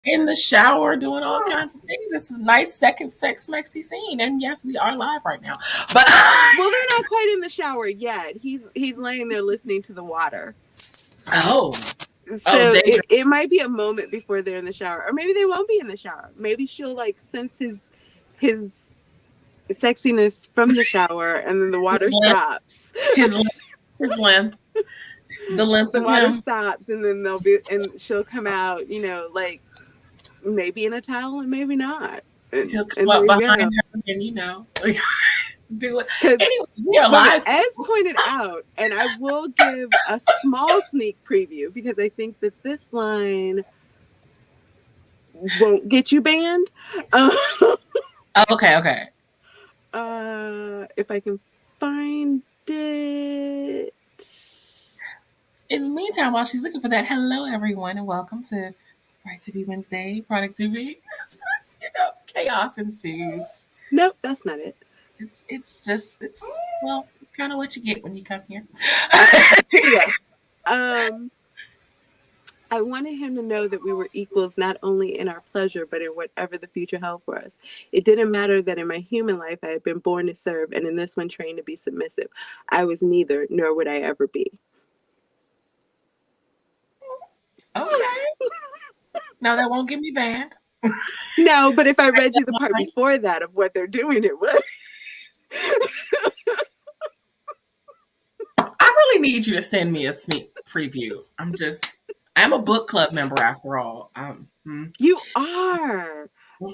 in the shower doing all kinds of things. This is a nice second sex mexy scene. And yes, we are live right now. But Well, they're not quite in the shower yet. He's laying there listening to the water. oh. So it might be a moment before they're in the shower. Or maybe they won't be in the shower. Maybe she'll like sense his sexiness from the shower and then the water stops. His length. The length of water him. stops and then she'll come out, like maybe in a towel and maybe not. He'll come up behind her and do it. Anyway, we are live. As pointed out, and I will give a small sneak preview because I think that this line won't get you banned. Okay. If I can find it. In the meantime, while she's looking for that, hello everyone and welcome to Right to Be Wednesday, Productivity. Chaos ensues. Nope, that's not it. It's kind of what you get when you come here. I wanted him to know that we were equals not only in our pleasure, but in whatever the future held for us. It didn't matter that in my human life I had been born to serve, and in this one trained to be submissive. I was neither, nor would I ever be. Okay. No, that won't get me banned. No, but if I read you the part before that of what they're doing, it would. I really need you to send me a sneak preview. I'm a book club member after all. You are.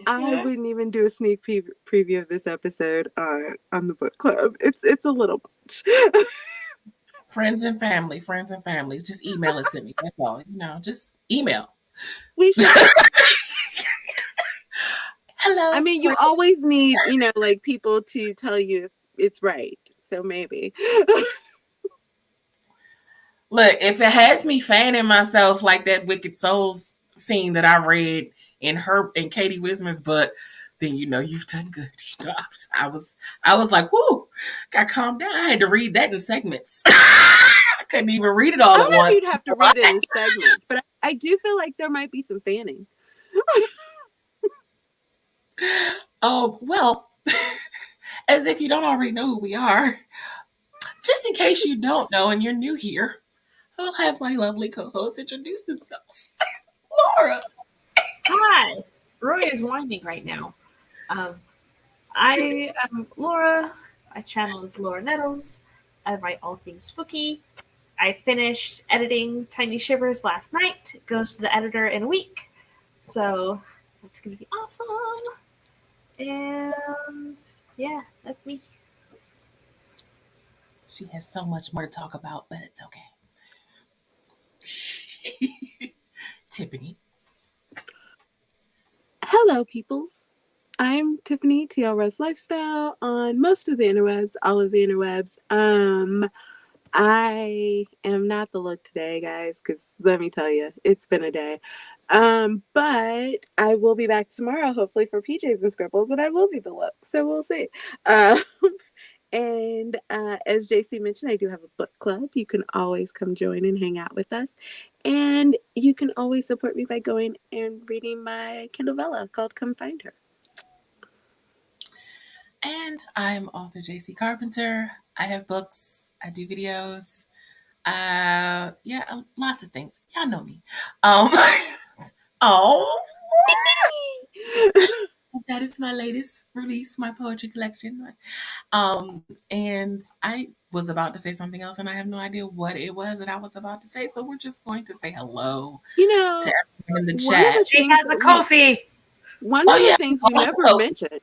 I wouldn't even do a sneak preview of this episode on the book club. It's a little much. Friends and family. Just email it to me. That's all. Just email. We should. Hello. I mean, you always need, like people to tell you if it's right. So maybe. Look, if it has me fanning myself like that Wicked Souls scene that I read in Katie Wismer's book, then you've done good. I was like, whoo, got calmed down. I had to read that in segments. I couldn't even read it all at once. You'd have to read it in segments, but I do feel like there might be some fanning. Oh, well, as if you don't already know who we are. Just in case you don't know and you're new here, I'll have my lovely co-hosts introduce themselves. Laura. Hi. Roy is whining right now. I am Laura. My channel is Laura Nettles. I write all things spooky. I finished editing Tiny Shivers last night. It goes to the editor in a week. So that's going to be awesome. And yeah, that's me. She has so much more to talk about, but it's okay. Tiffany. Hello, peoples. I'm Tiffany, TLRS Lifestyle on most of the interwebs, all of the interwebs. I am not the look today, guys, because let me tell you, it's been a day. But I will be back tomorrow, hopefully for PJs and Scribbles, and I will be the look. So we'll see. And as JC mentioned, I do have a book club. You can always come join and hang out with us. And you can always support me by going and reading my Kindle Vella called Come Find Her. And I'm author JC Carpenter. I have books. I do videos. Lots of things. Y'all know me. That is my latest release, my poetry collection. And I was about to say something else, and I have no idea what it was that I was about to say. So we're just going to say hello to everyone in the chat. She has a KoFi. One of the things we never mentioned.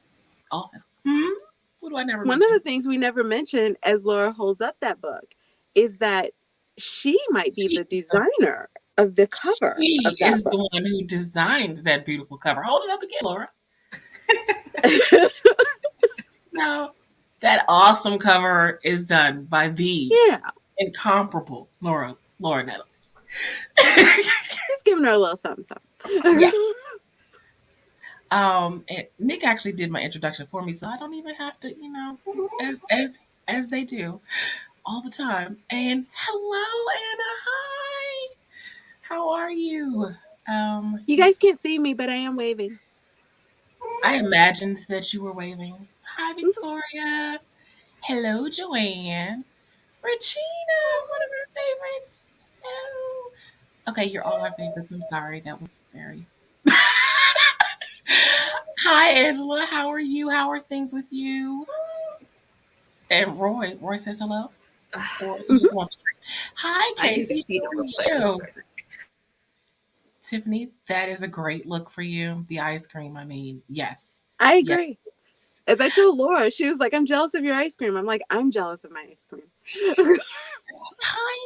What do I never mention? One of the things we never mentioned as Laura holds up that book is that she might be the designer of the cover. She is the one who designed that beautiful cover. Hold it up again, Laura. No, that awesome cover is done by the incomparable Laura Nettles. Just giving her a little something. Yeah. And Nick actually did my introduction for me, so I don't even have to, as they do all the time. And hello, Anna. Hi. How are you? You guys can't see me, but I am waving. I imagined that you were waving. Hi, Victoria. Hello, Joanne. Regina, one of our favorites. Hello. Okay, you're all our favorites. I'm sorry. That was very. Hi, Angela. How are you? How are things with you? And Roy. Roy says hello. Or he just wants to. Hi, Casey. How are you? Tiffany, that is a great look for you. The ice cream, I mean, yes. I agree. Yes. As I told Laura, she was like, I'm jealous of your ice cream. I'm like, I'm jealous of my ice cream. Hi,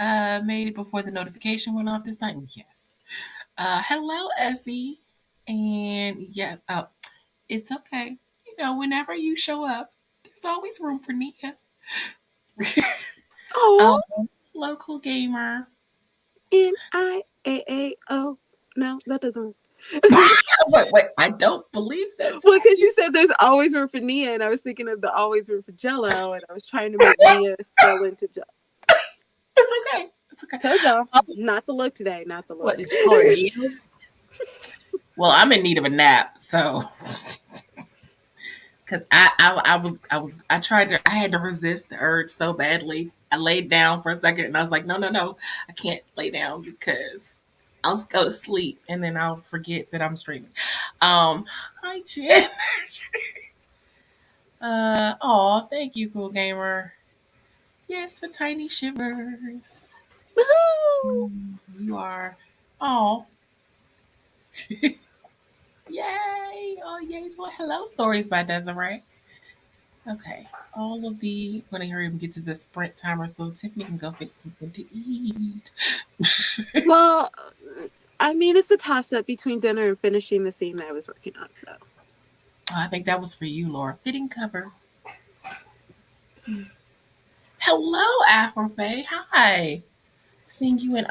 Mia. Made it before the notification went off this night. Yes. Hello, Essie. And yeah, it's okay. You know, whenever you show up, there's always room for Nia. Oh, local gamer. Niaao. No, that doesn't work. Wait, I don't believe that. Well, because you said there's always room for Nia, and I was thinking of the always room for Jello, and I was trying to make Nia spell into Jello. It's okay. It's okay. Told y'all, not the look today. Not the look. What did you call her, Nia? Well, I'm in need of a nap, so because I had to resist the urge so badly. I laid down for a second, and I was like, no, I can't lay down because I'll go to sleep, and then I'll forget that I'm streaming. Hi, Jen. Thank you, Cool Gamer. Yes, for tiny shivers. Woo-hoo! You are. Oh. Yay! Oh, yay! Well, hello, stories by Desiree. Okay, I'm gonna hurry up and get to the sprint timer so Tiffany can go fix something to eat. Well, I mean, it's a toss-up between dinner and finishing the scene that I was working on. So I think that was for you, Laura. Fitting cover. Hello, Afrofae. Hi. Seeing you in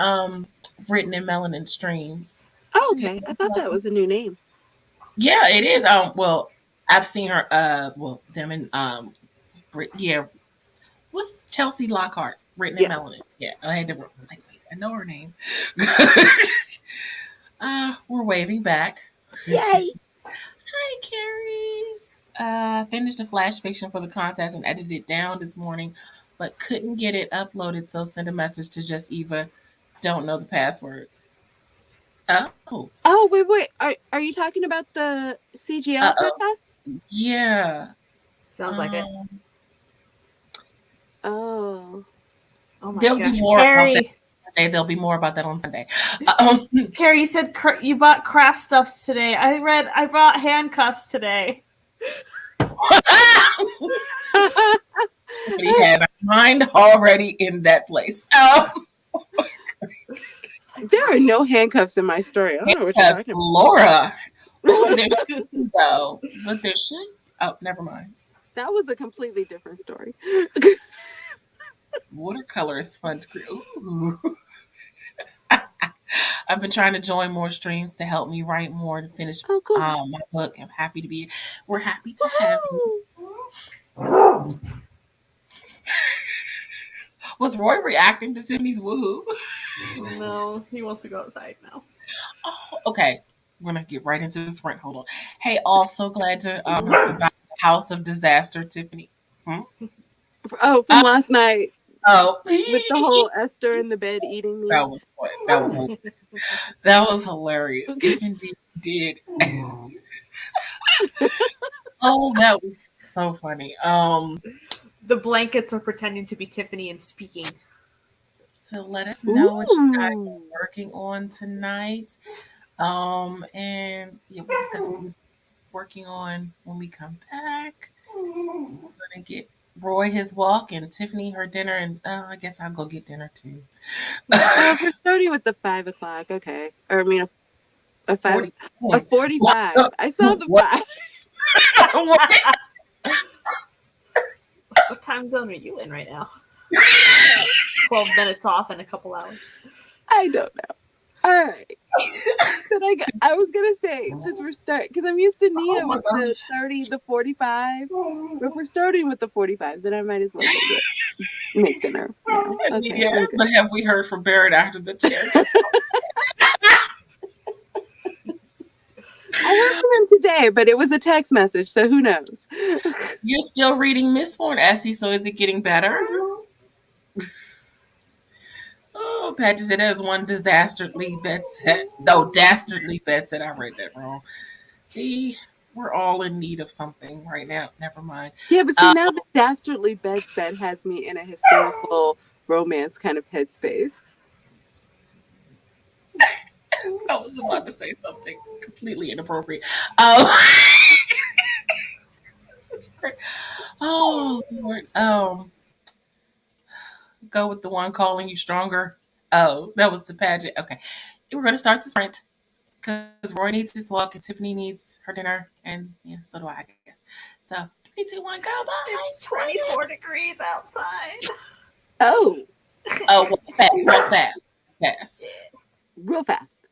Written in Melanin streams. Oh, okay. I thought that was a new name. Yeah, it is. Well, I've seen her. Them in yeah. What's Chelsea Lockhart? Written in Melanin. Yeah, I had to wait. I know her name. We're waving back. Yay! Hi, Carrie. Finished a flash fiction for the contest and edited it down this morning, but couldn't get it uploaded. So send a message to Just Eva. Don't know the password. Oh. Oh, wait. Are you talking about the CGL contest? Yeah. Sounds like it. Oh. Oh my There'll gosh. be more Carrie, about that Sunday. There'll be more about that on Sunday. Carrie, you said you bought craft stuffs today. I bought handcuffs today. Tiffany has a mind already in that place. There are no handcuffs in my story. I don't know what you're talking about. Laura. Oh, there should though. But there should. Oh, never mind. That was a completely different story. Watercolor is fun to create. Ooh. I've been trying to join more streams to help me write more to finish cool. My book. I'm happy to be. We're happy to have you. Was Roy reacting to Tiffany's woohoo? No, he wants to go outside now. Oh, okay. We're gonna get right into this rant. Hold on. Hey, also glad to survive the House of Disaster, Tiffany. Oh, from last night. Oh, with the whole Esther in the bed eating me. That was fun. That was hilarious. If indeed did. Oh, that was so funny. The blankets are pretending to be Tiffany and speaking. So let us know what you guys are working on tonight. And yeah, we'll discuss what we're working on when we come back. We're gonna get Roy his walk and Tiffany her dinner, and I guess I'll go get dinner too. We're starting with the 5 o'clock, okay? Or I mean a 45. I saw the 5. What time zone are you in right now? 12 minutes off in a couple hours. I don't know. All right. I was gonna say, since we're starting, because I'm used to Nia with the 30, the 45. But if we're starting with the 45, then I might as well make dinner. Yeah. now. Okay, Yeah, I'm good. but have we heard from Barrett after the chair? I heard from him today, but it was a text message, so who knows? You're still reading Mistborn, Essie, so is it getting better? Oh, Patty said there's one dastardly bet set. No, dastardly bet said I read that wrong. See, we're all in need of something right now. Never mind. Yeah, but see, now the dastardly bed set has me in a historical romance kind of headspace. I was about to say something completely inappropriate. Oh, such a great. Oh, Lord. Go with the one calling you stronger. Oh, that was the pageant. Okay, we're gonna start the sprint because Roy needs his walk and Tiffany needs her dinner, and yeah, so do I guess. So 3, 2, 1, go! Bye. It's 24 degrees outside. Oh, Oh, walk fast, fast. real fast.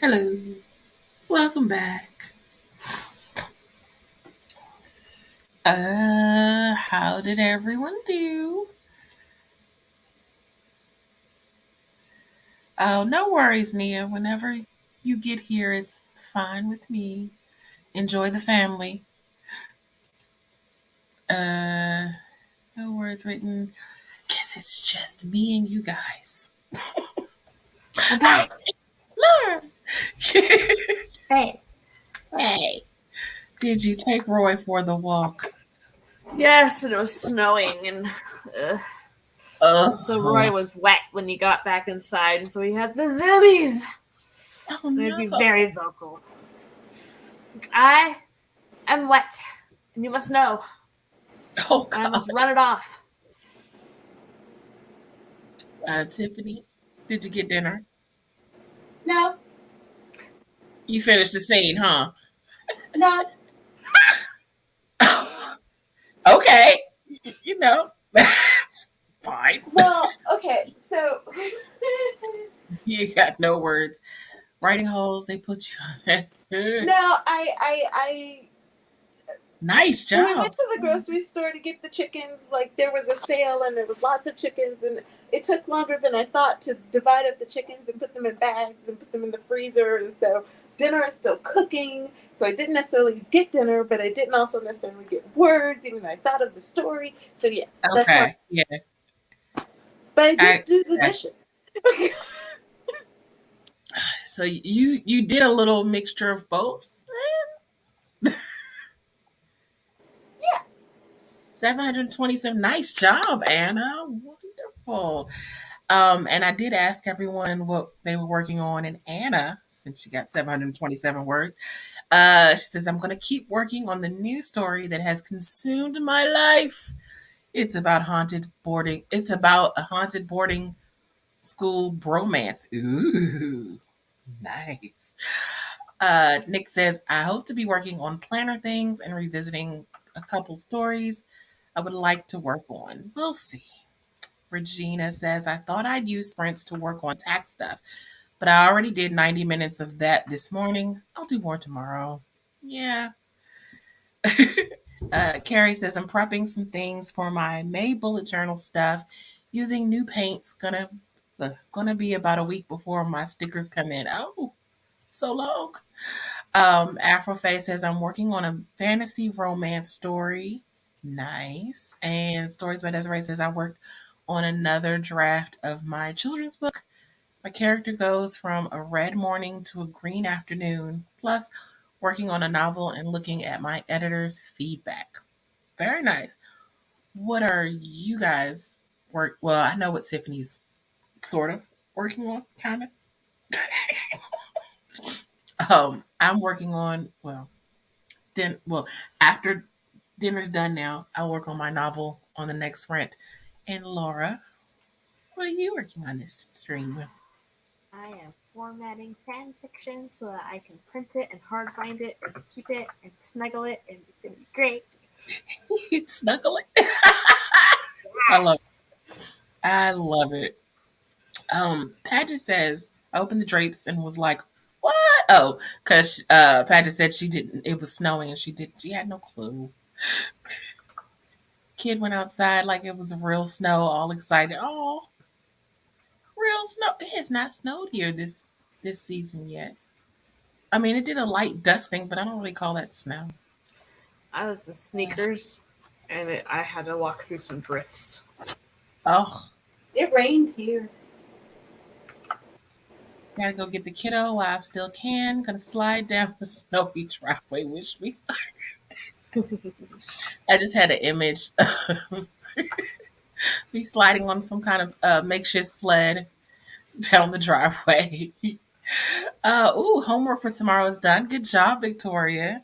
Hello. Welcome back. How did everyone do? Oh, no worries, Nia. Whenever you get here is fine with me. Enjoy the family. Uh, no words written. Guess it's just me and you guys. I'm back. Laura! Hey. Hey, did you take Roy for the walk? Yes, and it was snowing, and so Roy Oh, was wet when he got back inside, and so he had the zoomies. oh And I'd be no. very vocal. I am wet, and you must know. Oh, I God. must run it off. Tiffany, did you get dinner? No, You finished the scene, huh? no. Okay. You know, that's fine. Well, okay, so You got no words. Writing holes, they put you on. no, I Nice when we went job. to the grocery store to get the chickens, like there was a sale and there was lots of chickens, and it took longer than I thought to divide up the chickens and put them in bags and put them in the freezer. And so dinner is still cooking. So I didn't necessarily get dinner, but I didn't also necessarily get words, even though I thought of the story. So yeah, that's why. Okay. Yeah. But I did I, do the I dishes. so you did a little mixture of both. Yeah. 727. Nice job, Anna. Wonderful. And I did ask everyone what they were working on, and Anna, since she got 727 words, she says, I'm gonna keep working on the new story that has consumed my life. It's about a haunted boarding school bromance. Ooh, nice. Nick says, I hope to be working on planner things and revisiting a couple stories I would like to work on. We'll see. Regina says, I thought I'd use sprints to work on tax stuff, but I already did 90 minutes of that this morning. I'll do more tomorrow. Yeah. Carrie says, I'm prepping some things for my May bullet journal stuff using new paints. Gonna be about a week before my stickers come in. Oh, so long. Afroface says, I'm working on a fantasy romance story. Nice. And Stories by Desiree says, I worked on another draft of my children's book. My character goes from a red morning to a green afternoon, plus working on a novel and looking at my editor's feedback. Very nice. What are you guys Well, I know what Tiffany's sort of working on, kind of. I'm working on after dinner's done now, I'll work on my novel on the next sprint. And Laura, what are you working on this stream? I am formatting fan fiction so that I can print it and hard bind it and keep it and snuggle it, and it's gonna be great. Snuggling. I love Yes. I love it. Paget says I opened the drapes and was like, "What?" Oh, because Paget said she didn't. It was snowing and she had no clue. Kid went outside like it was real snow, all excited. Oh, real snow! It has not snowed here this season yet. I mean, it did a light dusting, but I don't really call that snow. I was in sneakers, and I had to walk through some drifts. Oh, It rained here. gotta go get the kiddo while I still can. Gonna slide down the snowy driveway. Wish me. I just had an image of me sliding on some kind of makeshift sled down the driveway. Homework for tomorrow is done. Good job, Victoria.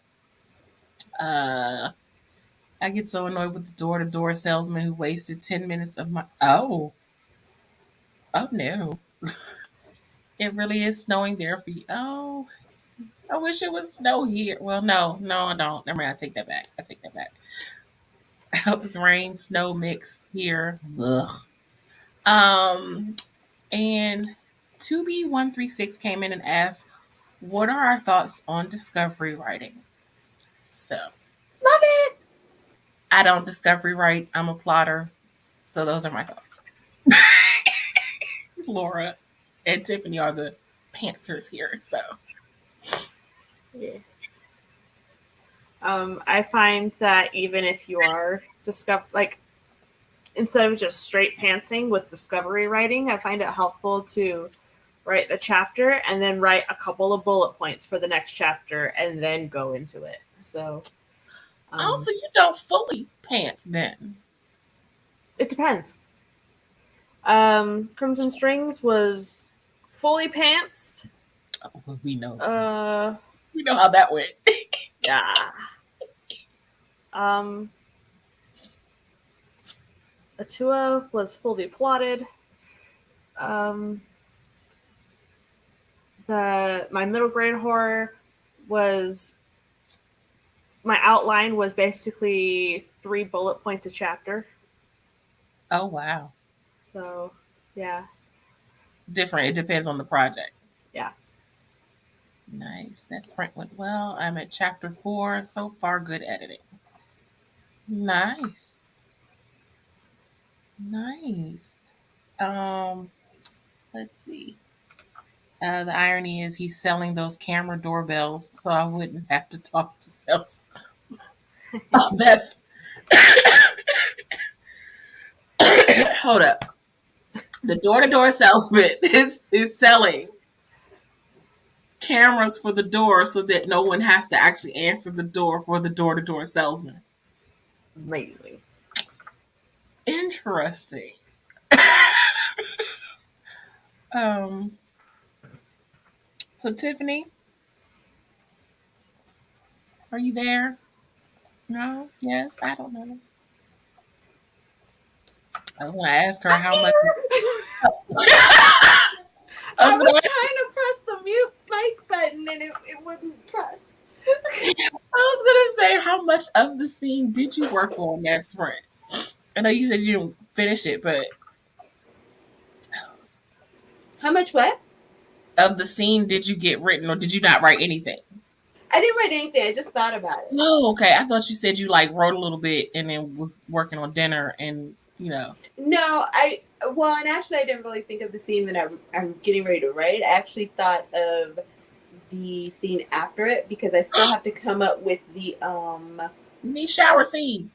Uh, I get so annoyed with the door to door salesman who wasted 10 minutes of my. Oh no. It really is snowing there for you. Oh, I wish it was snow here. Well, no, I don't. Never mind. I take that back. It was rain, snow mix here. Ugh. Um, and 2B136 came in and asked, what are our thoughts on discovery writing? So, Love it. I don't discovery write. I'm a plotter. So those are my thoughts. Laura and Tiffany are the pantsers here. So, Yeah. I find that even if you are instead of just straight pantsing with discovery writing, I find it helpful to write a chapter and then write a couple of bullet points for the next chapter and then go into it. So, also, you don't fully pants then. it depends. Crimson Strings was fully pants. Oh, we know. We know how that went. Yeah. Atua was fully plotted. My middle grade horror was, my outline was basically 3 bullet points a chapter. Oh, wow. So, yeah. Different. It depends on the project. Yeah. Nice. That sprint went well. I'm at chapter 4. So far, good editing. Nice. Nice. Let's see. The irony is he's selling those camera doorbells, so I wouldn't have to talk to sales. Oh, that's hold up. The door-to-door salesman is selling cameras for the door so that no one has to actually answer the door for the door-to-door salesman. Amazing. Interesting. So Tiffany, are you there? No? Yes? I don't know. I was going to ask her how much. I was trying to press the mute mic button and it wouldn't press. I was going to say, how much of the scene did you work on that sprint? I know you said you didn't finish it, but. How much what? Of the scene did you get written, or did you not write anything? I didn't write anything. I just thought about it. Oh, okay. I thought you said you like wrote a little bit and then was working on dinner and, you know. No, and actually I didn't really think of the scene that I'm getting ready to write. I actually thought of the scene after it because I still have to come up with the shower scene.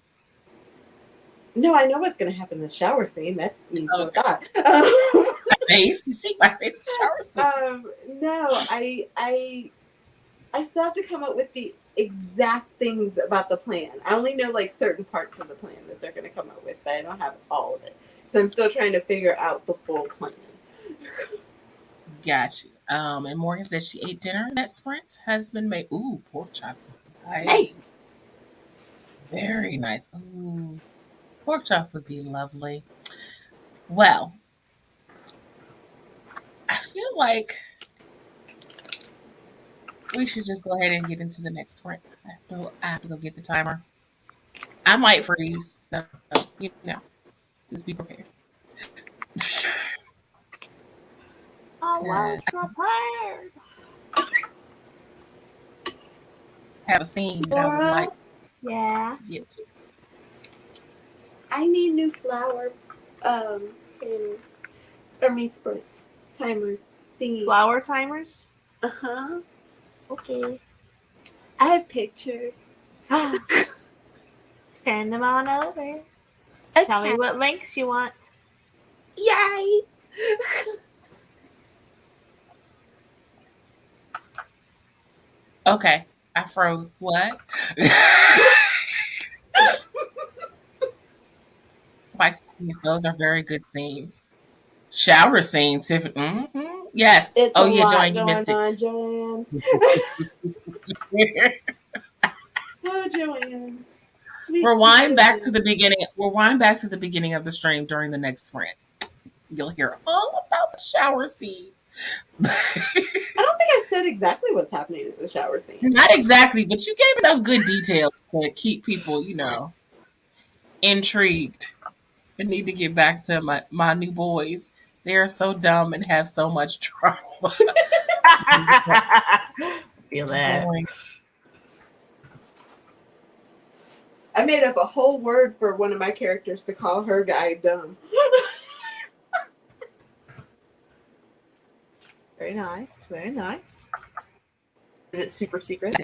No, I know what's going to happen in the shower scene. That means no thought. My face, you see my face in the shower scene. No, I still have to come up with the exact things about the plan. I only know like certain parts of the plan that they're going to come up with, but I don't have all of it. So I'm still trying to figure out the full plan. Got you. And Morgan says she ate dinner. That sprint has been made. Ooh, pork chops. Nice. Very nice. Ooh, pork chops would be lovely. Well, I feel like we should just go ahead and get into the next sprint. I have to go get the timer. I might freeze, so you know, just be prepared. I was prepared. Have a scene that I would like to get to. I need new flower timers. Or sprints. Timers. Thingies. Flower timers? Uh-huh. Okay. I have pictures. Send them on over. Okay. Tell me what links you want. Yay! Okay, I froze. What? Spicy scenes. Those are very good scenes. Shower scene, Tiffany. Mm-hmm. Yes. It's Joanne, you missed it. Joanne. Oh, Joanne. Rewind back to the beginning. Rewind back to the beginning of the stream during the next sprint. You'll hear all about the shower scene. I don't think I said exactly what's happening in the shower scene. Not exactly, but you gave enough good details to keep people, intrigued. I need to get back to my new boys. They are so dumb and have so much drama. Feel that. Boring. I made up a whole word for one of my characters to call her guy dumb. Very nice. Very nice. Is it super secret?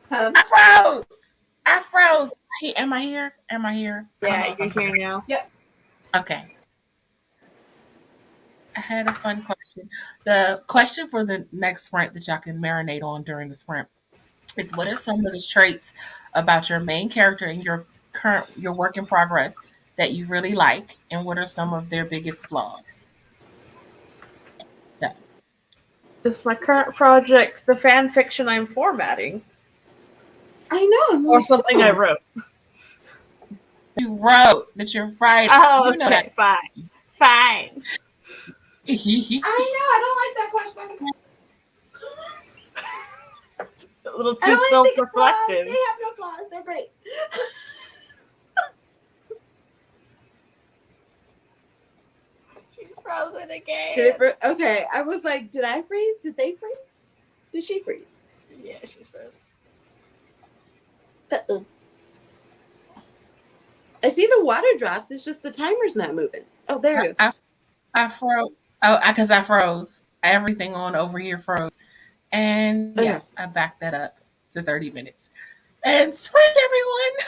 Huh? I froze. Am I here? Am I here? Yeah, you're here now. Yep. Okay. I had a fun question. The question for the next sprint that y'all can marinate on during the sprint is, what are some of the traits about your main character and your work in progress that you really like, and what are some of their biggest flaws? So This is my current project, the fan fiction I'm formatting. I know. I'm Or like, something I wrote. you wrote that you're writing. Oh, You know okay, fine. Fine. I know. I don't like that question. A little I too don't like self-reflective. they have no flaws. They're great. She's frozen again. Okay, I was like, did I freeze? Did they freeze? Did she freeze? Yeah, she's frozen. Uh-oh. I see the water drops. It's just the timer's not moving. Oh, there it goes. I froze. Oh, because I froze. Everything on over here froze. And Okay. yes, I backed that up to 30 minutes. And sprint, everyone.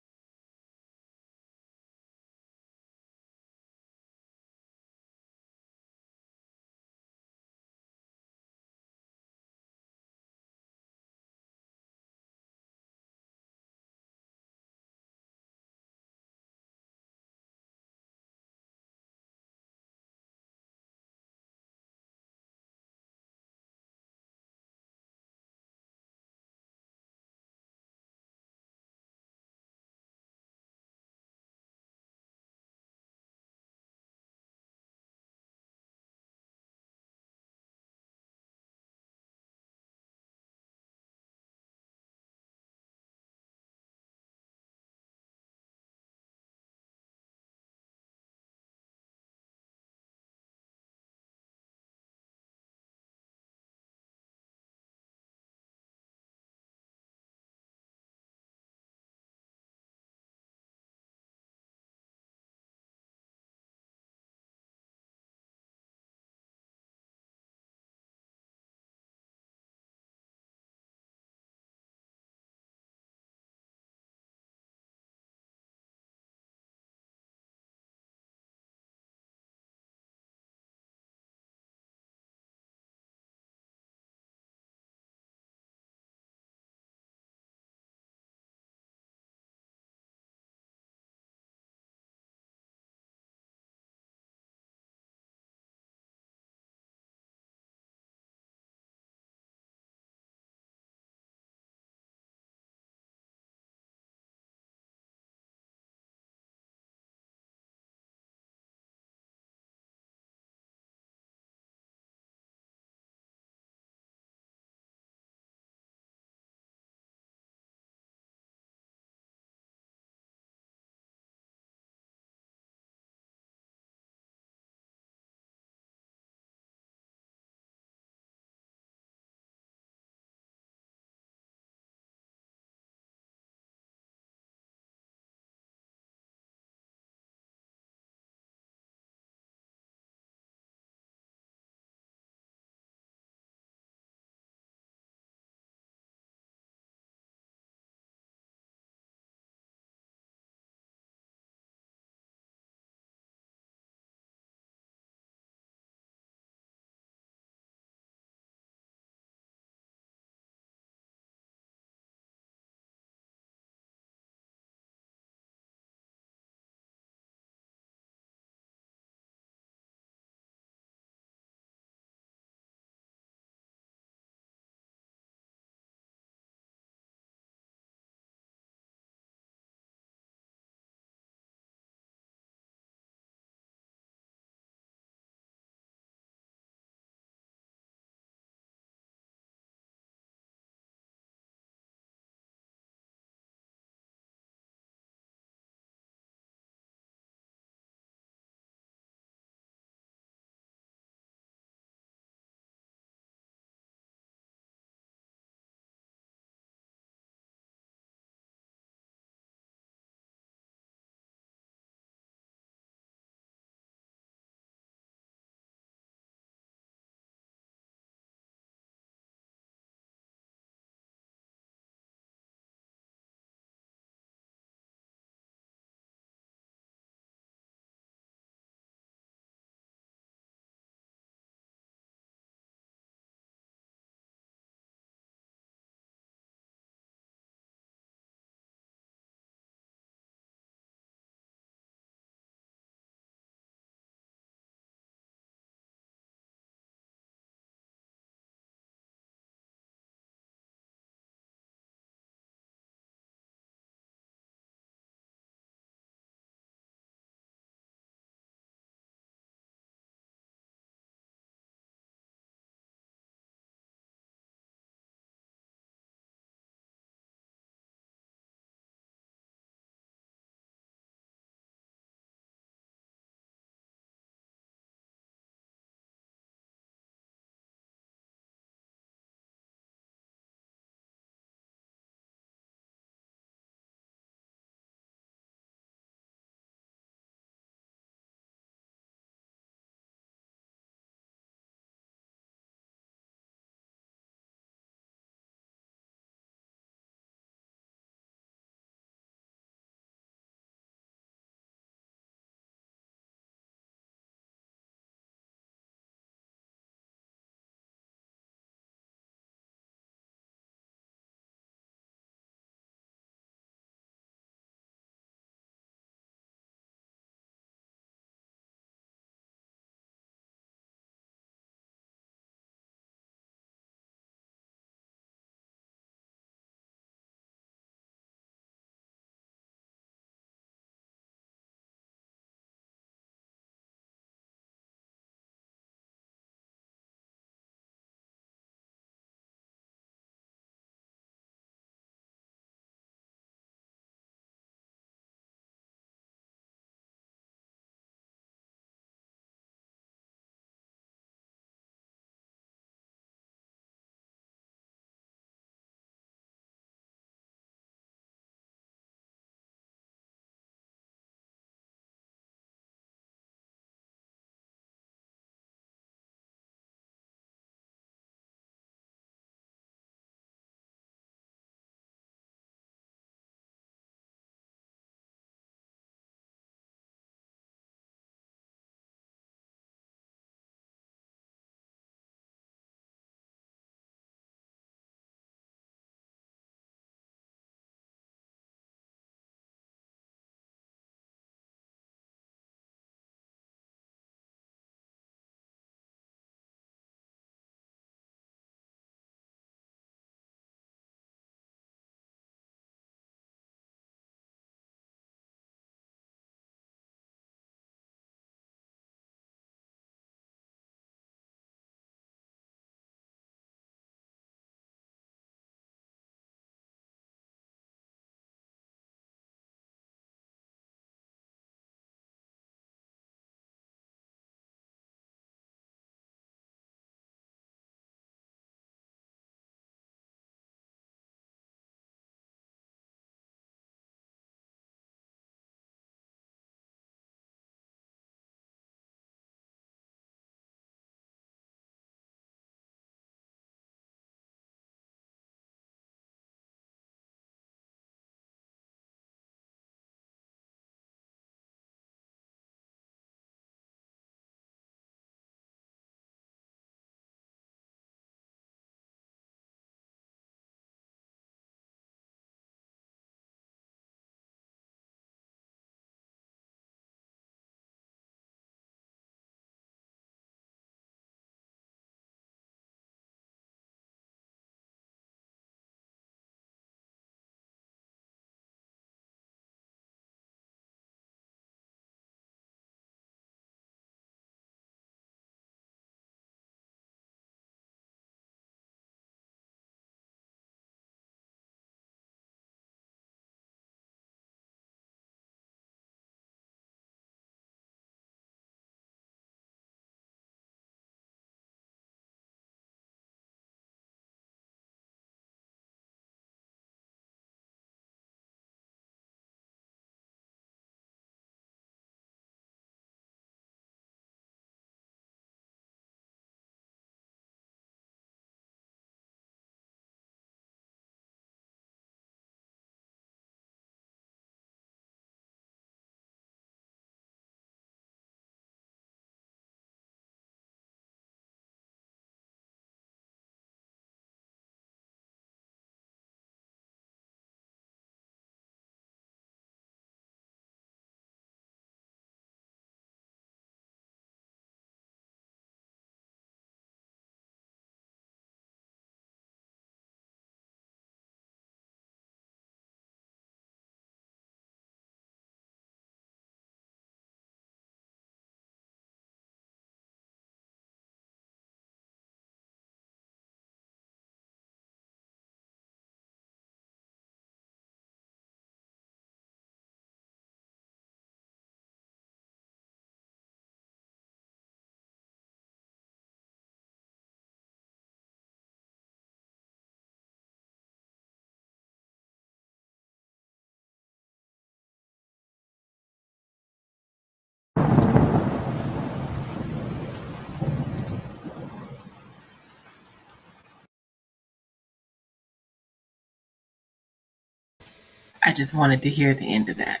I just wanted to hear the end of that.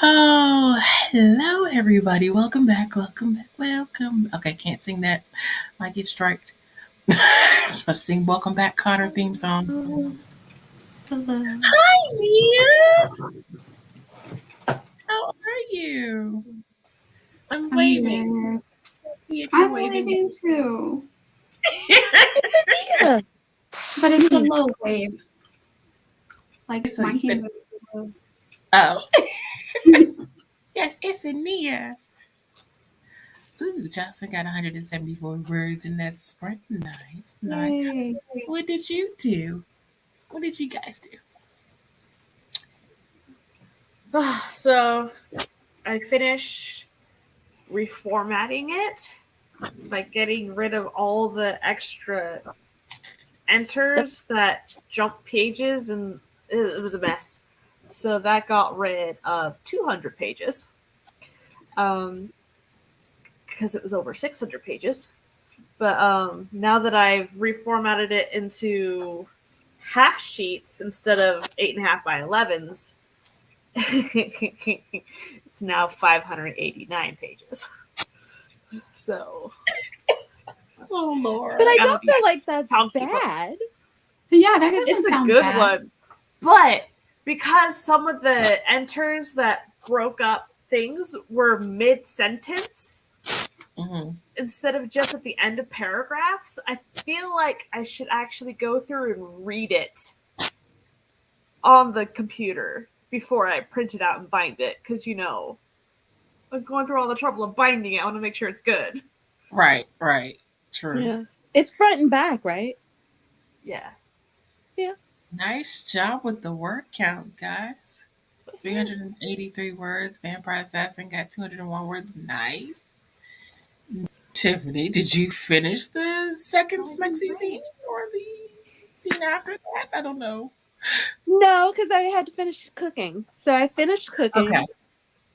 Oh, hello everybody. Welcome back. Welcome back. Welcome. Okay, can't sing that. Might get striked. Let's sing Welcome Back Cotter theme song. Hello. Hi, Nia. How are you? I'm waving. See if you're I'm waving. waving too, Yeah. but it's a low wave. Like So my you said- hand. Oh. Yes, it's a Nia. Ooh, Johnson got 174 words in that sprint. Nice, nice. Yay. What did you do? What did you guys do? So I finished reformatting it by getting rid of all the extra enters that jump pages, and it was a mess. So that got rid of 200 pages. Because it was over 600 pages. But now that I've reformatted it into half sheets instead of 8.5 by 11s, it's now 589 pages. So, Oh Lord! But I gotta don't be feel like that's chunky, but- bad. Yeah, that doesn't it's a sound good bad. one. But because some of the enters that broke up things were mid-sentence, Mm-hmm. instead of just at the end of paragraphs, I feel like I should actually go through and read it on the computer before I print it out and bind it. Because, I'm going through all the trouble of binding it. I want to make sure it's good. Right, true. Yeah. It's front and back, right? Yeah. Nice job with the word count, guys. 383 words. Vampire Assassin got 201 words. Nice. Tiffany, did you finish the second Smexy scene or the scene after that? I don't know. No, because I had to finish cooking. So I finished cooking. Okay.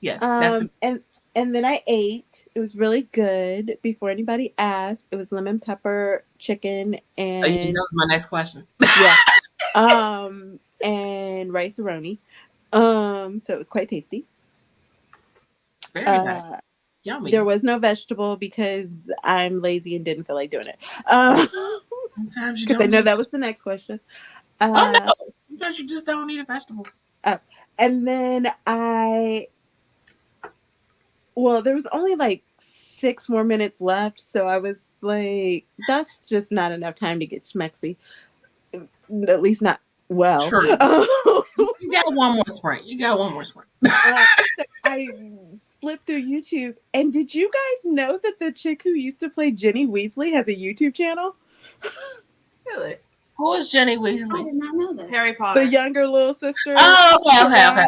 Yes, that's and then I ate. It was really good. Before anybody asked, it was lemon pepper chicken and that was my next question. yeah, and rice-a-roni. So it was quite tasty. Very nice. Yummy. There was no vegetable because I'm lazy and didn't feel like doing it. Sometimes you Because don't. I know that was the next question. Oh no! Sometimes you just don't need a vegetable. And then there was only like 6 more minutes left, so I was like, that's just not enough time to get schmexy. At least not well. True. You got one more sprint. So I flipped through YouTube, and did you guys know that the chick who used to play Ginny Weasley has a YouTube channel? Really? Who is Jenny I Weasley? did not know this. Harry Potter. The younger little sister. Oh, okay.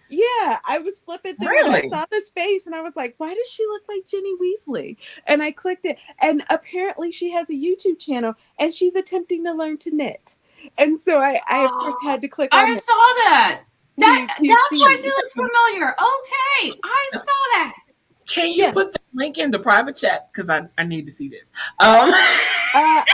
Yeah, I was flipping through and I saw this face and I was like, why does she look like Ginny Weasley? And I clicked it, and apparently she has a YouTube channel and she's attempting to learn to knit. And so I of course had to click on I it. saw that. That's why see. she looks familiar. Okay, I saw that. Can you put the link in the private chat? Because I need to see this. I'll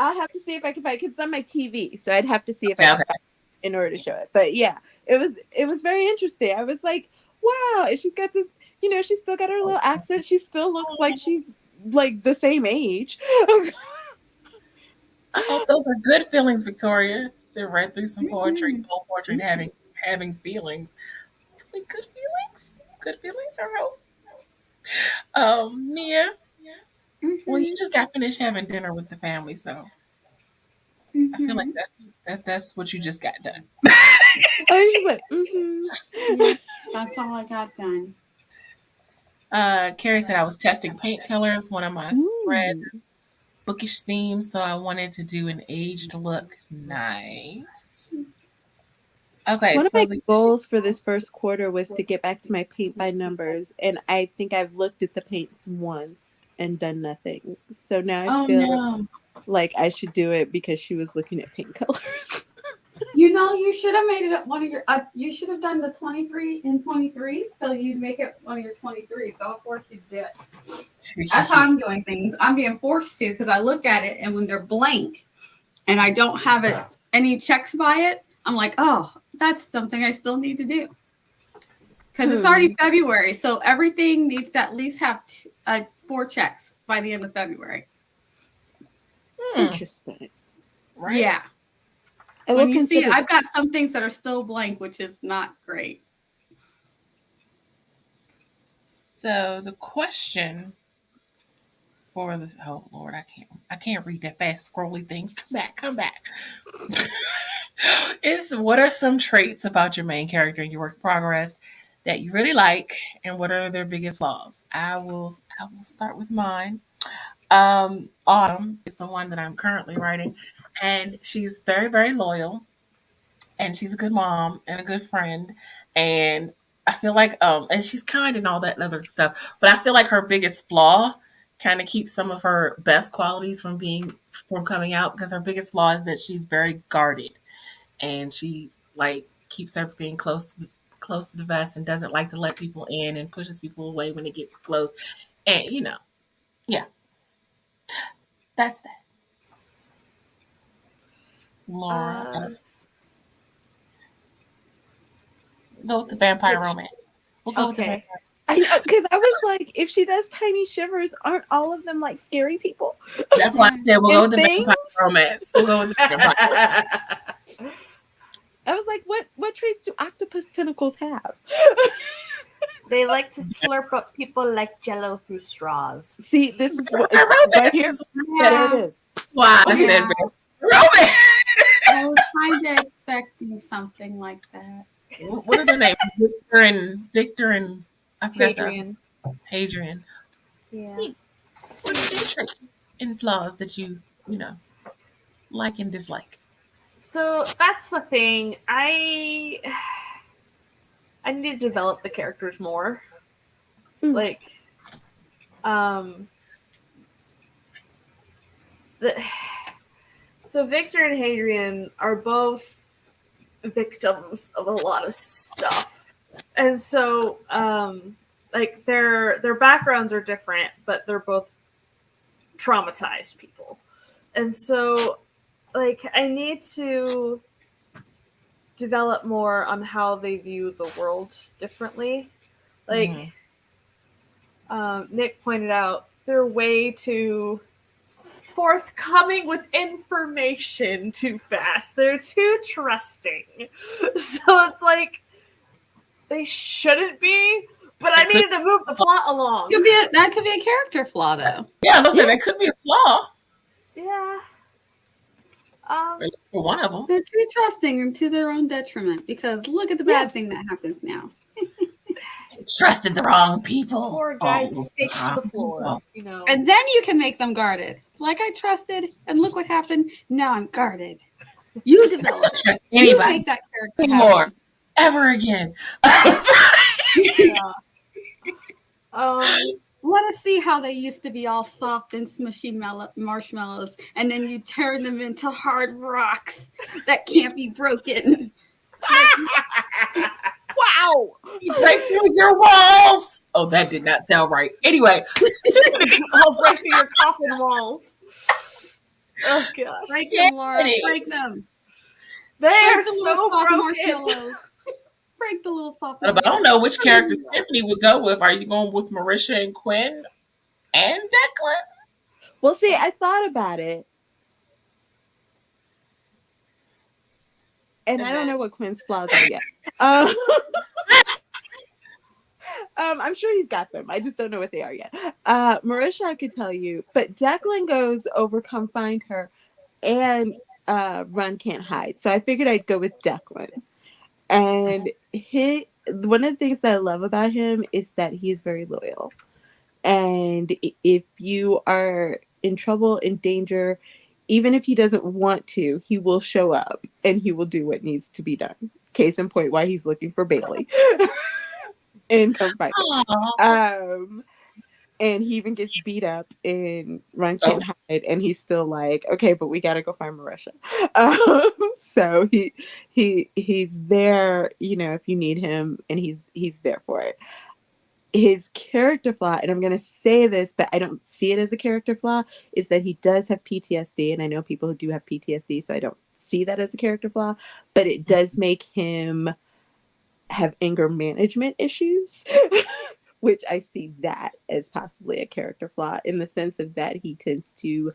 have to see if I can find it because it's on my TV. So I'd have to see if I can find it in order to show it. But yeah, it was very interesting. I was like, wow. And she's got this, she's still got her little accent. She still looks like she's like the same age. I hope those are good feelings, Victoria. To read through some poetry, old poetry, and having feelings. Like good feelings. Good feelings, I hope. Nia. Well, you just got finished having dinner with the family, so I feel like that's what you just got done. I was just like, Yeah, that's all I got done. Carrie said I was testing paint colors. One of my spreads is bookish theme, so I wanted to do an aged look. Nice. Okay, one of my goals for this first quarter was to get back to my paint by numbers, and I think I've looked at the paints once and done nothing. So now I feel like I should do it because she was looking at paint colors. You should have made it one of your. You should have done the 23 and 23s, so you'd make it one of your 23s. I'll force you to do it. That's how I'm doing things. I'm being forced to because I look at it, and when they're blank, and I don't have it and he checks by it, I'm like, oh, that's something I still need to do. Because it's already February, so everything needs to at least have 4 checks by the end of February. Interesting. Right? Yeah. When you see it, I've got some things that are still blank, which is not great. So the question for this, oh Lord, I can't read that fast scrolly thing. Come back. Is what are some traits about your main character in your work in progress that you really like, and what are their biggest flaws? I will start with mine. Autumn is the one that I'm currently writing, and she's very, very loyal, and she's a good mom and a good friend, and I feel like and she's kind and all that other stuff, but I feel like her biggest flaw kind of keeps some of her best qualities from coming out, because her biggest flaw is that she's very guarded, and she like keeps everything close to the vest and doesn't like to let people in and pushes people away when it gets close, and yeah, that's that. Laura, go with the vampire romance. We'll go with the vampire. I know, because I was like, if she does tiny shivers, aren't all of them like scary people? That's why I said we'll go with the vampire romance. We'll go with the vampire. I was like, what traits do octopus tentacles have? They like to slurp up people like Jello through straws. See, this is what right here. There it is. Why I said romance. I was kind of expecting something like that. What are their names? Victor and I forgot Hadrian. Yeah. What are their traits and flaws that you like and dislike? So that's the thing. I need to develop the characters more. Like, so Victor and Hadrian are both victims of a lot of stuff, and so like their backgrounds are different, but they're both traumatized people, and so like I need to develop more on how they view the world differently. Like Nick pointed out, they're way too forthcoming with information too fast. They're too trusting. So it's like they shouldn't be, but I needed to move the plot along. That could be a character flaw, though. Yeah, I was gonna say that could be a flaw. Yeah. For one of them. They're too trusting and to their own detriment, because look at the bad thing that happens now. Trusted the wrong people. Poor guy stakes to the floor, And then you can make them guarded. Like I trusted, and look what happened. Now I'm guarded. You develop. Trust anybody. You make that character more ever again. Let us see how they used to be all soft and smushy marshmallows, and then you turn them into hard rocks that can't be broken. Wow! You break through your walls. Oh, that did not sound right. Anyway, I'll break through your coffin walls. Oh gosh! Break them, Laura. Break them. They're so broken. Marshmallows. Break the little soft. But I don't know which character Tiffany would go with. Are you going with Marisha and Quinn and Declan? Well, see, I thought about it. And I don't know what Quinn's flaws are yet. I'm sure he's got them. I just don't know what they are yet. Marisha, I could tell you. But Declan goes overcome, find her, and run, can't hide. So I figured I'd go with Declan. And one of the things that I love about him is that he is very loyal. And if you are in trouble, in danger, even if he doesn't want to, he will show up and he will do what needs to be done. Case in point, why he's looking for Bailey and come fight him. And he even gets beat up in Run Can't Hide, and he's still like, okay, but we gotta go find Marisha. So he's there, if you need him, and he's there for it. His character flaw, and I'm gonna say this, but I don't see it as a character flaw, is that he does have PTSD, and I know people who do have PTSD, so I don't see that as a character flaw, but it does make him have anger management issues, which I see that as possibly a character flaw in the sense of that he tends to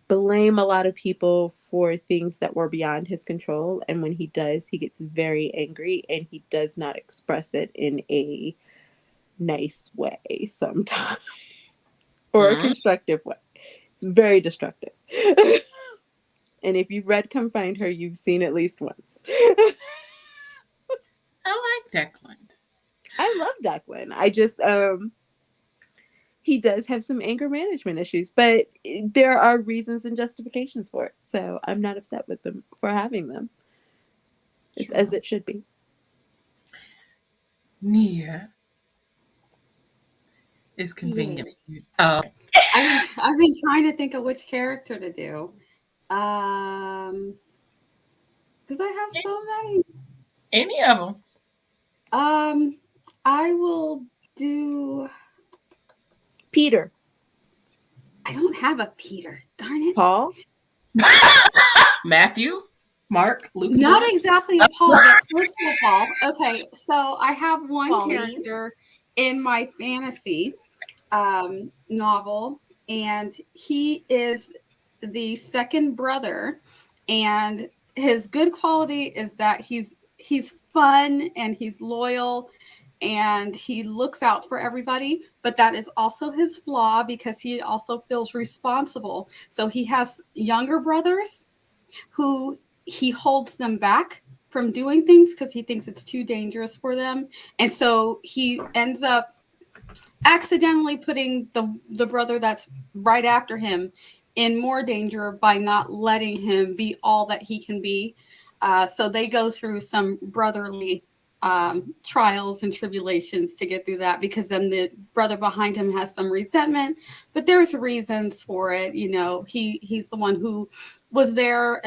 blame a lot of people for things that were beyond his control. And when he does, he gets very angry and he does not express it in a nice way sometimes or a constructive way. It's very destructive. And if you've read Come Find Her, you've seen at least once. I like Declan. I love Declan. I just he does have some anger management issues, but there are reasons and justifications for it. So I'm not upset with them for having them. It's as it should be. Nia is convenient. Yes. Oh. I've been trying to think of which character to do. Because I have so many. Any of them. I will do Peter. I don't have a Peter. Darn it. Paul. Matthew. Mark. Luke. Not exactly a Paul, but close to a Paul. Okay, so I have one Pauline. character in my fantasy novel, and he is the second brother, and his good quality is that he's fun and he's loyal and he looks out for everybody, but that is also his flaw because he also feels responsible. So he has younger brothers who he holds them back from doing things because he thinks it's too dangerous for them. And so he ends up accidentally putting the brother that's right after him in more danger by not letting him be all that he can be. So they go through some brotherly trials and tribulations to get through that, because then the brother behind him has some resentment, but there's reasons for it. You know, he's the one who was there.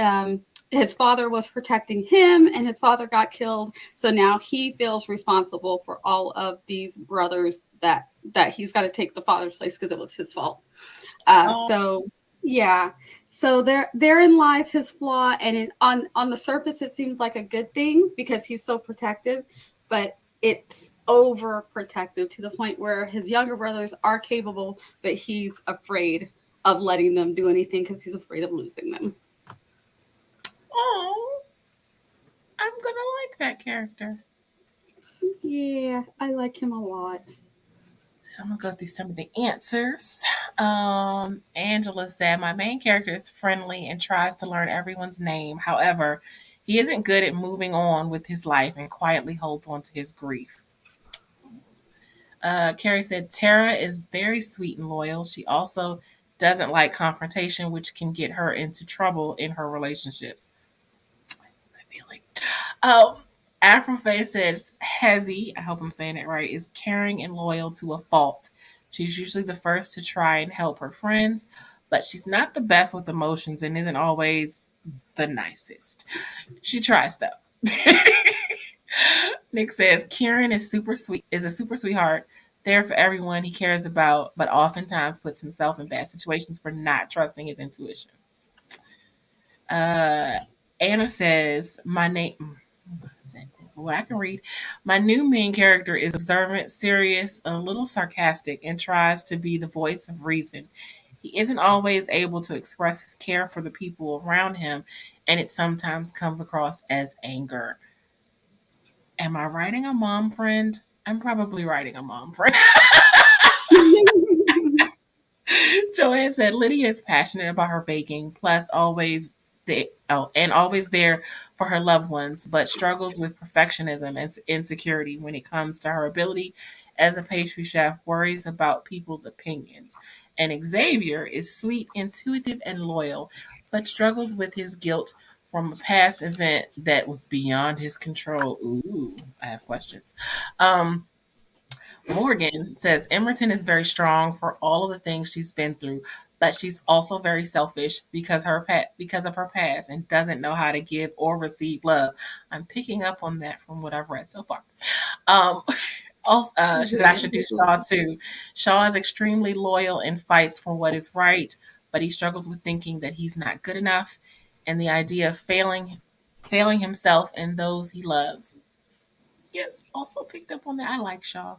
His father was protecting him and his father got killed. So now he feels responsible for all of these brothers that he's got to take the father's place because it was his fault. So yeah, so therein lies his flaw, and on the surface it seems like a good thing because he's so protective, but it's overprotective to the point where his younger brothers are capable, but he's afraid of letting them do anything because he's afraid of losing them. Oh, I'm gonna like that character. Yeah, I like him a lot. So I'm gonna go through some of the answers. Angela said, my main character is friendly and tries to learn everyone's name. However, he isn't good at moving on with his life and quietly holds on to his grief. Carrie said, Tara is very sweet and loyal. She also doesn't like confrontation, which can get her into trouble in her relationships. I feel like. Afroface says, Hezi, I hope I'm saying it right, is caring and loyal to a fault. She's usually the first to try and help her friends, but she's not the best with emotions and isn't always the nicest. She tries though. Nick says, Kieran is a super sweetheart, there for everyone he cares about, but oftentimes puts himself in bad situations for not trusting his intuition. Anna says, I can read. My new main character is observant, serious, a little sarcastic, and tries to be the voice of reason. He isn't always able to express his care for the people around him, and it sometimes comes across as anger. Am I writing a mom friend? I'm probably writing a mom friend. Joanne said, Lydia is passionate about her baking, plus always there for her loved ones, but struggles with perfectionism and insecurity when it comes to her ability as a pastry chef, worries about people's opinions. And Xavier is sweet, intuitive, and loyal, but struggles with his guilt from a past event that was beyond his control. Ooh, I have questions. Morgan says Emerton is very strong for all of the things she's been through, but she's also very selfish because of her past and doesn't know how to give or receive love. I'm picking up on that from what I've read so far. She said I should do Shaw too. Shaw is extremely loyal and fights for what is right, but he struggles with thinking that he's not good enough. and the idea of failing himself and those he loves. Yes, also picked up on that. I like Shaw.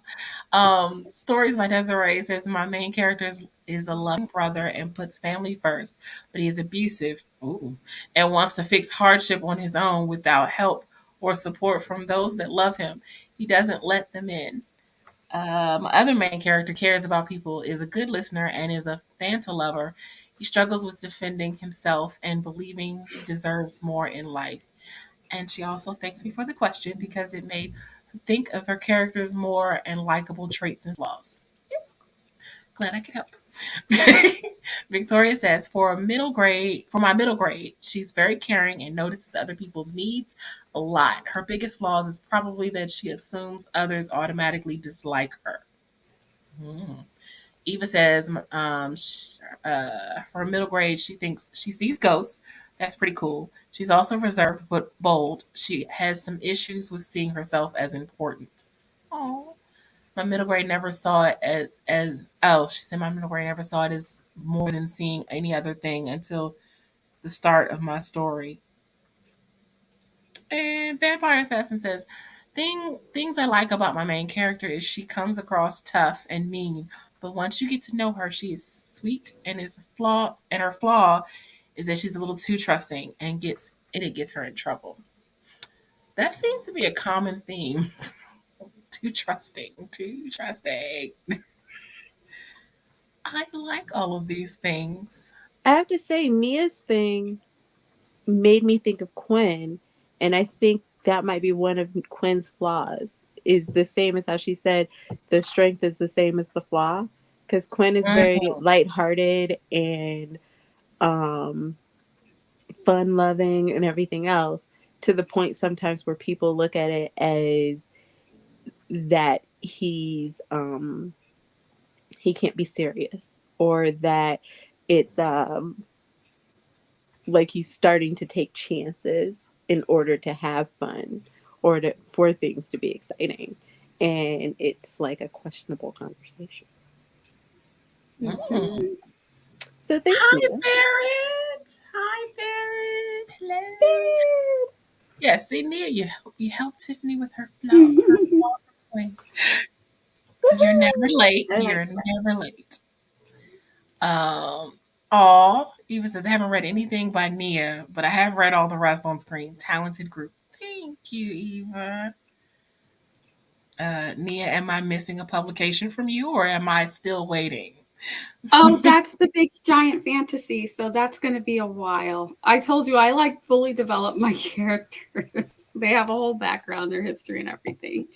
Stories by Desiree says my main character is a loving brother and puts family first, but he is abusive. Ooh, and wants to fix hardship on his own without help or support from those that love him. He doesn't let them in. My other main character cares about people, is a good listener, and is a Fanta lover. He struggles with defending himself and believing he deserves more in life. And she also thanks me for the question because it made her think of her character's more and likable traits and flaws. Glad I could help. Victoria says, for my middle grade, she's very caring and notices other people's needs a lot. Her biggest flaws is probably that she assumes others automatically dislike her. Hmm. Eva says, for middle grade, she thinks she sees ghosts. That's pretty cool. She's also reserved but bold. She has some issues with seeing herself as important. Oh, my middle grade never saw it she said my middle grade never saw it as more than seeing any other thing until the start of my story. And Vampire Assassin says, things I like about my main character is she comes across tough and mean, but once you get to know her, she is sweet and her flaw is that she's a little too trusting and it gets her in trouble. That seems to be a common theme. Too trusting, too trusting. I like all of these things. I have to say, Nia's thing made me think of Quinn, and I think that might be one of Quinn's flaws. Is the same as how she said the strength is the same as the flaw, because Quinn is very Mhm. lighthearted and um, fun loving and everything else, to the point sometimes where people look at it as that he can't be serious, or that it's like he's starting to take chances in order to have fun or for things to be exciting, and it's like a questionable conversation. Mm. So thanks, Hi, Nia. Barrett. Hi, Barrett. Hello. Barrett. Yes, see, Nia, you help Tiffany with her flaw. Her flaw point. You're never late. I like You're never late. Um, Eva says I haven't read anything by Nia, but I have read all the rest on screen. Talented group. Thank you, Eva. Nia, am I missing a publication from you, or am I still waiting? Oh, that's the big giant fantasy. So that's going to be a while. I told you I like fully develop my characters. They have a whole background, their history, and everything.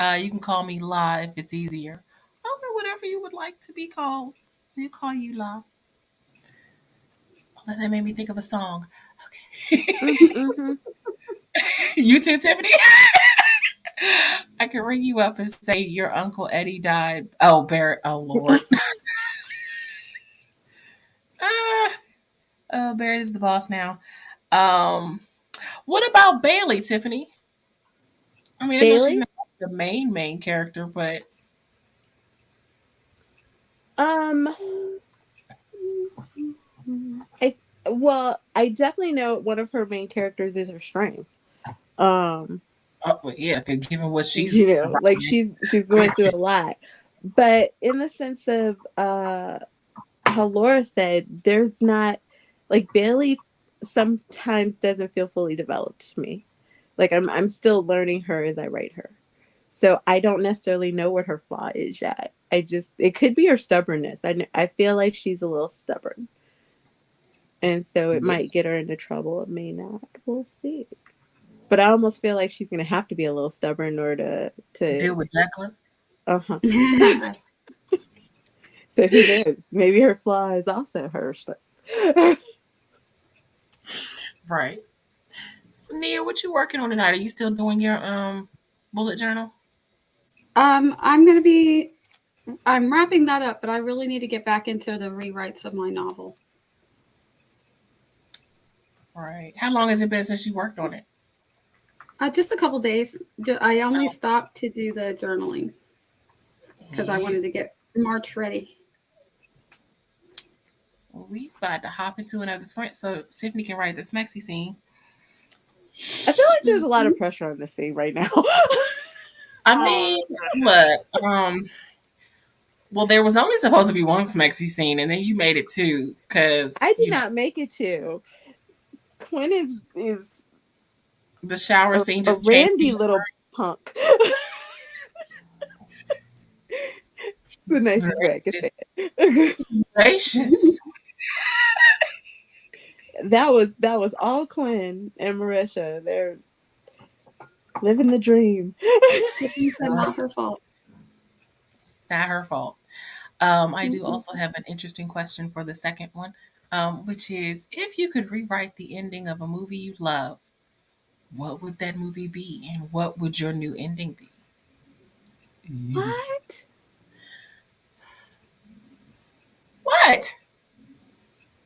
You can call me La if it's easier. Okay, whatever you would like to be called. We'll call you La. Oh, that made me think of a song. Okay. Mm-hmm. You too, Tiffany? I can ring you up and say your Uncle Eddie died. Oh, Barrett. Oh, Lord. Ah, Barrett is the boss now. Um, what about Bailey, Tiffany? I mean, I know she's Bailey. not the main character, but Um, I I definitely know one of her main characters is her strength. Um, well, yeah, given what she's you know, like surviving. she's going through a lot, but in the sense of how Laura said, there's not, like, Bailey sometimes doesn't feel fully developed to me. Like I'm still learning her as I write her. So I don't necessarily know what her flaw is yet. It could be her stubbornness. I feel like she's a little stubborn. And so it Yeah. might get her into trouble. It may not. We'll see. But I almost feel like she's going to have to be a little stubborn in order Deal to with Jacqueline. uh-huh. So who knows? Maybe her flaw is also her stuff. Right. So Nia, what you working on tonight? Are you still doing your bullet journal? I'm wrapping that up, but I really need to get back into the rewrites of my novel. Right. How long has it been since you worked on it? Just a couple days. I only stopped to do the journaling because I wanted to get March ready. We about to hop into another sprint so Tiffany can write this Mexi scene. I feel like there's a lot of pressure on this scene right now. I mean, look, well, there was only supposed to be one Smexy scene, and then you made it two because I did not make it to. Quinn is the shower scene a just came to randy you. little punk. The nicest way I could say it. Gracious. That was all Quinn and Marisha. They're living the dream. It's not her fault. It's not her fault. I do also have an interesting question for the second one, which is if you could rewrite the ending of a movie you love, what would that movie be, and what would your new ending be? What? What?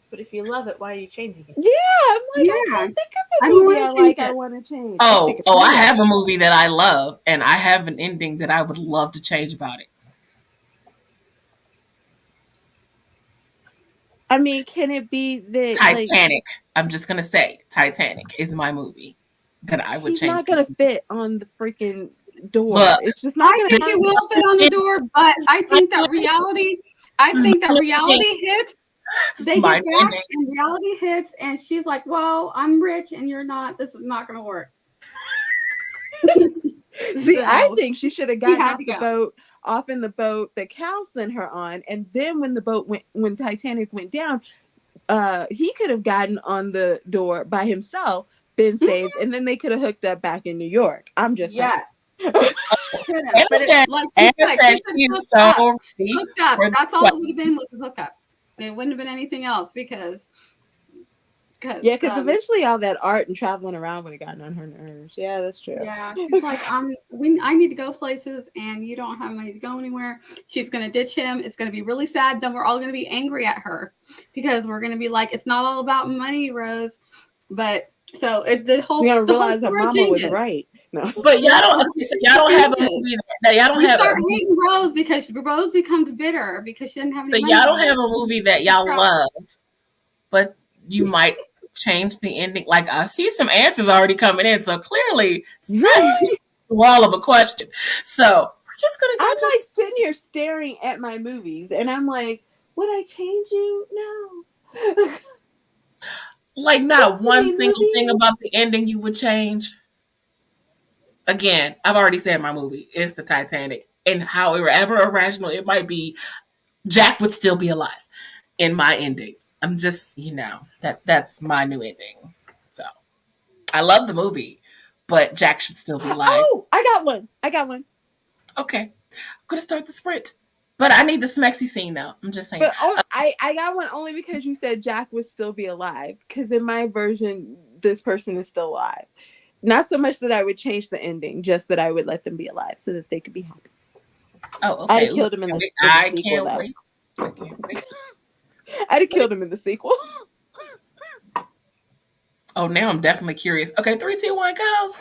But if you love it, why are you changing it? Yeah, I'm like, I Yeah. can't think of I a movie wanna I change like. it. I want to change. I have a movie that I love, and I have an ending that I would love to change about it. I mean, can it be that Titanic. I'm just gonna say Titanic is my movie that I would he's change. not gonna fit on the freaking door? Look, It's just not I gonna. think it will fit on the door, but I think that reality hits. They my get back ending. and reality hits, and she's like, "Well, I'm rich and you're not. This is not going to work." See, I So, think she should have gotten had off to the go. boat, off in the boat that Cal sent her on, and then when Titanic went down, he could have gotten on the door by himself, been saved, and then they could have hooked up back in New York. I'm just saying. Yes. Could have, Anna but said, it's like Anna you said, said she said she's hooked so up. ready Hooked up. for the That's all it would have been was a hookup. It wouldn't have been anything else because Yeah, because eventually all that art and traveling around would have gotten on her nerves. Yeah, that's true. yeah, she's like, I need to go places and you don't have money to go anywhere. She's gonna ditch him. It's gonna be really sad. Then we're all gonna be angry at her because we're gonna be like, it's not all about money, Rose. But so the whole You're gonna the whole realize that story Mama changes. was right. No. But y'all don't have a movie that y'all don't We have. start hating Rose because Rose becomes bitter because she didn't have any So money. y'all don't have a movie that y'all love, but you might change the ending. Like I see some answers already coming in, so clearly it's not the wall of a question. So we're just gonna go I'm to like sitting here staring at my movies, and I'm like, would I change you? No. like not one Disney single movie? thing about the ending you would change. Again, I've already said my movie is the Titanic, and however irrational it might be, Jack would still be alive in my ending. I'm just, that's my new ending. So I love the movie, but Jack should still be alive. Oh, I got one. Okay, I'm gonna start the sprint, but I need the Smexy scene though. I'm just saying. But I got one only because you said Jack would still be alive. Because in my version, this person is still alive. Not so much that I would change the ending, just that I would let them be alive so that they could be happy. Oh, okay. I'd have killed him in the sequel. I can't wait. I'd have killed him in the sequel. Oh, now I'm definitely curious. Okay, 3, 2, 1, goes.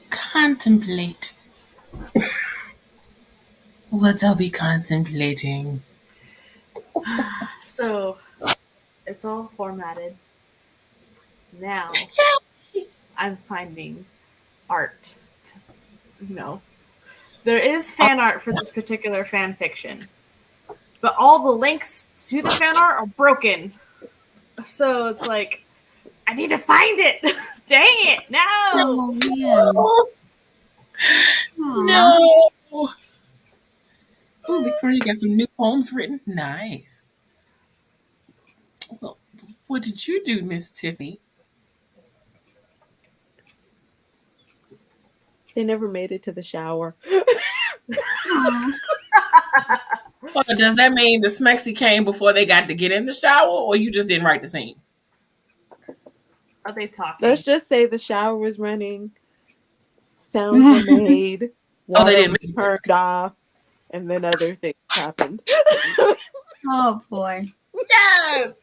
contemplate. What I'll be contemplating. So it's all formatted. Now I'm finding art. There is fan art for this particular fan fiction, but all the links to the fan art are broken. So it's like, I need to find it. Dang it! No. Oh man. No. Oh, Victoria, you got some new poems written. Nice. Well, what did you do, Miss Tiffany? They never made it to the shower. Well, does that mean the Smexy came before they got to get in the shower, or you just didn't write the scene? Are they talking? Let's just say the shower was running, sounds were made, water they didn't was make it. turned off, and then other things happened. Oh boy. Yes.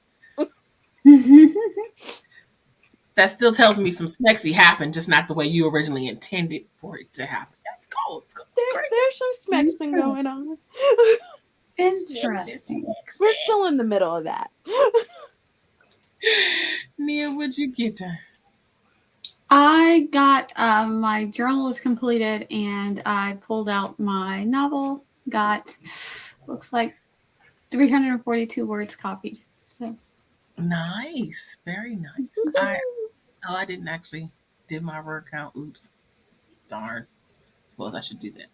That still tells me some Smexy happened, just not the way you originally intended for it to happen. That's cool. It's great. There's some smexing going on. Interesting. We're still in the middle of that. Nia, what'd you get done? I got my journal was completed, and I pulled out my novel. Got looks like 342 words copied. So Nice, very nice. I didn't actually did my word count. Oops, darn. Suppose I should do that.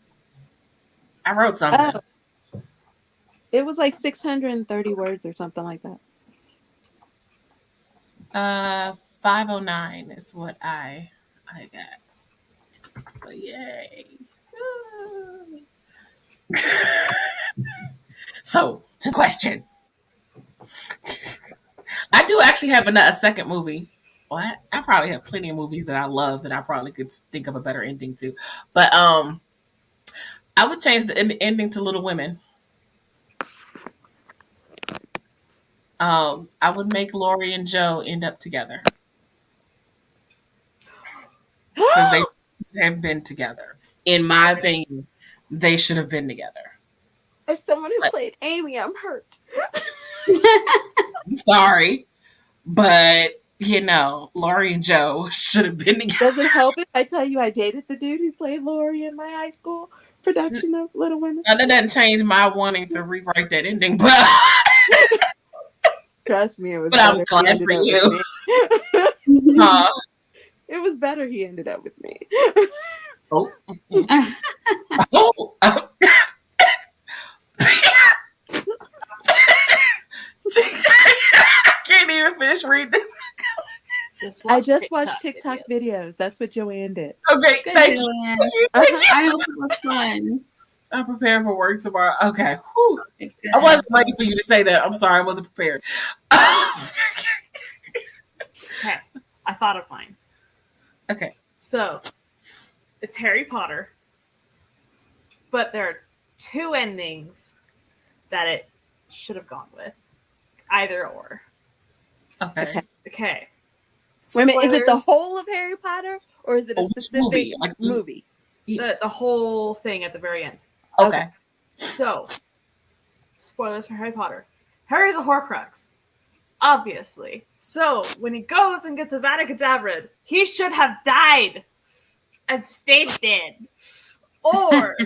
I wrote something. It was like 630 words or something like that. 509 is what I got. So yay. So to the question. I do actually have a second movie. Well, I probably have plenty of movies that I love that I probably could think of a better ending to. But I would change the ending to Little Women. I would make Lori and Joe end up together. Because they have been together. In my opinion, they should have been together. As someone who played Amy, I'm hurt. I'm sorry, but Lori and Joe should have been together. Does it help if I tell you I dated the dude who played Lori in my high school production of Little Women? Now, that doesn't change my wanting to rewrite that ending, but trust me, it was. But I'm glad for you. It was better he ended up with me. Oh. Oh. I can't even finish reading this. I just watched TikTok videos. That's what Joanne did. Okay, good, thank Joanne. you. I hope it was fun. I'm prepared for work tomorrow. Okay. Whew. I wasn't ready for you to say that. I'm sorry, I wasn't prepared. Okay, I thought of mine. Okay. So, it's Harry Potter, but there are two endings that it should have gone with. Either or. Okay. Okay. Wait a minute, is it the Spoilers. whole of Harry Potter, or is it a specific movie? movie? The whole thing at the very end. Okay. So, spoilers for Harry Potter. Harry's a Horcrux, obviously. So, when he goes and gets Avada Kedavra, he should have died and stayed dead. Or,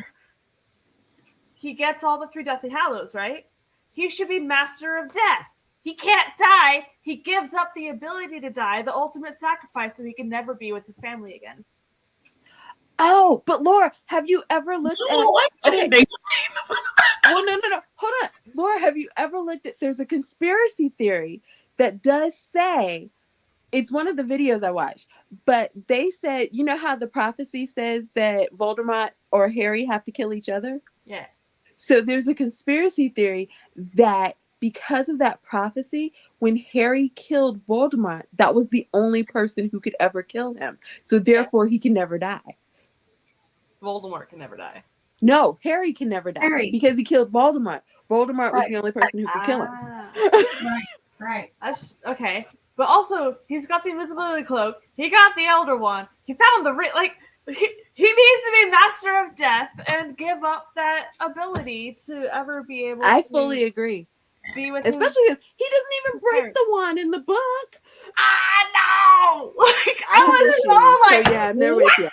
he gets all the 3 Deathly Hallows, right? He should be Master of Death. He can't die. He gives up the ability to die, the ultimate sacrifice, so he can never be with his family again. Oh, but Laura, have you ever looked at? Okay. Well, no. Hold on, Laura. Have you ever looked at? There's a conspiracy theory that does say it's one of the videos I watched, but they said, you know how the prophecy says that Voldemort or Harry have to kill each other? Yeah. So there's a conspiracy theory that because of that prophecy, when Harry killed Voldemort, that was the only person who could ever kill him. So therefore, he can never die. Voldemort can never die. No, Harry can never die because he killed Voldemort. Voldemort was the only person who could kill him. Right. That's okay. But also, he's got the invisibility cloak. He got the Elder Wand. He found He needs to be master of death and give up that ability to ever be able I to fully agree. be with Especially his... because he doesn't even his break parents. the wand in the book. I know! Like, I'm I was with so you. like, So, yeah, I'm there with you.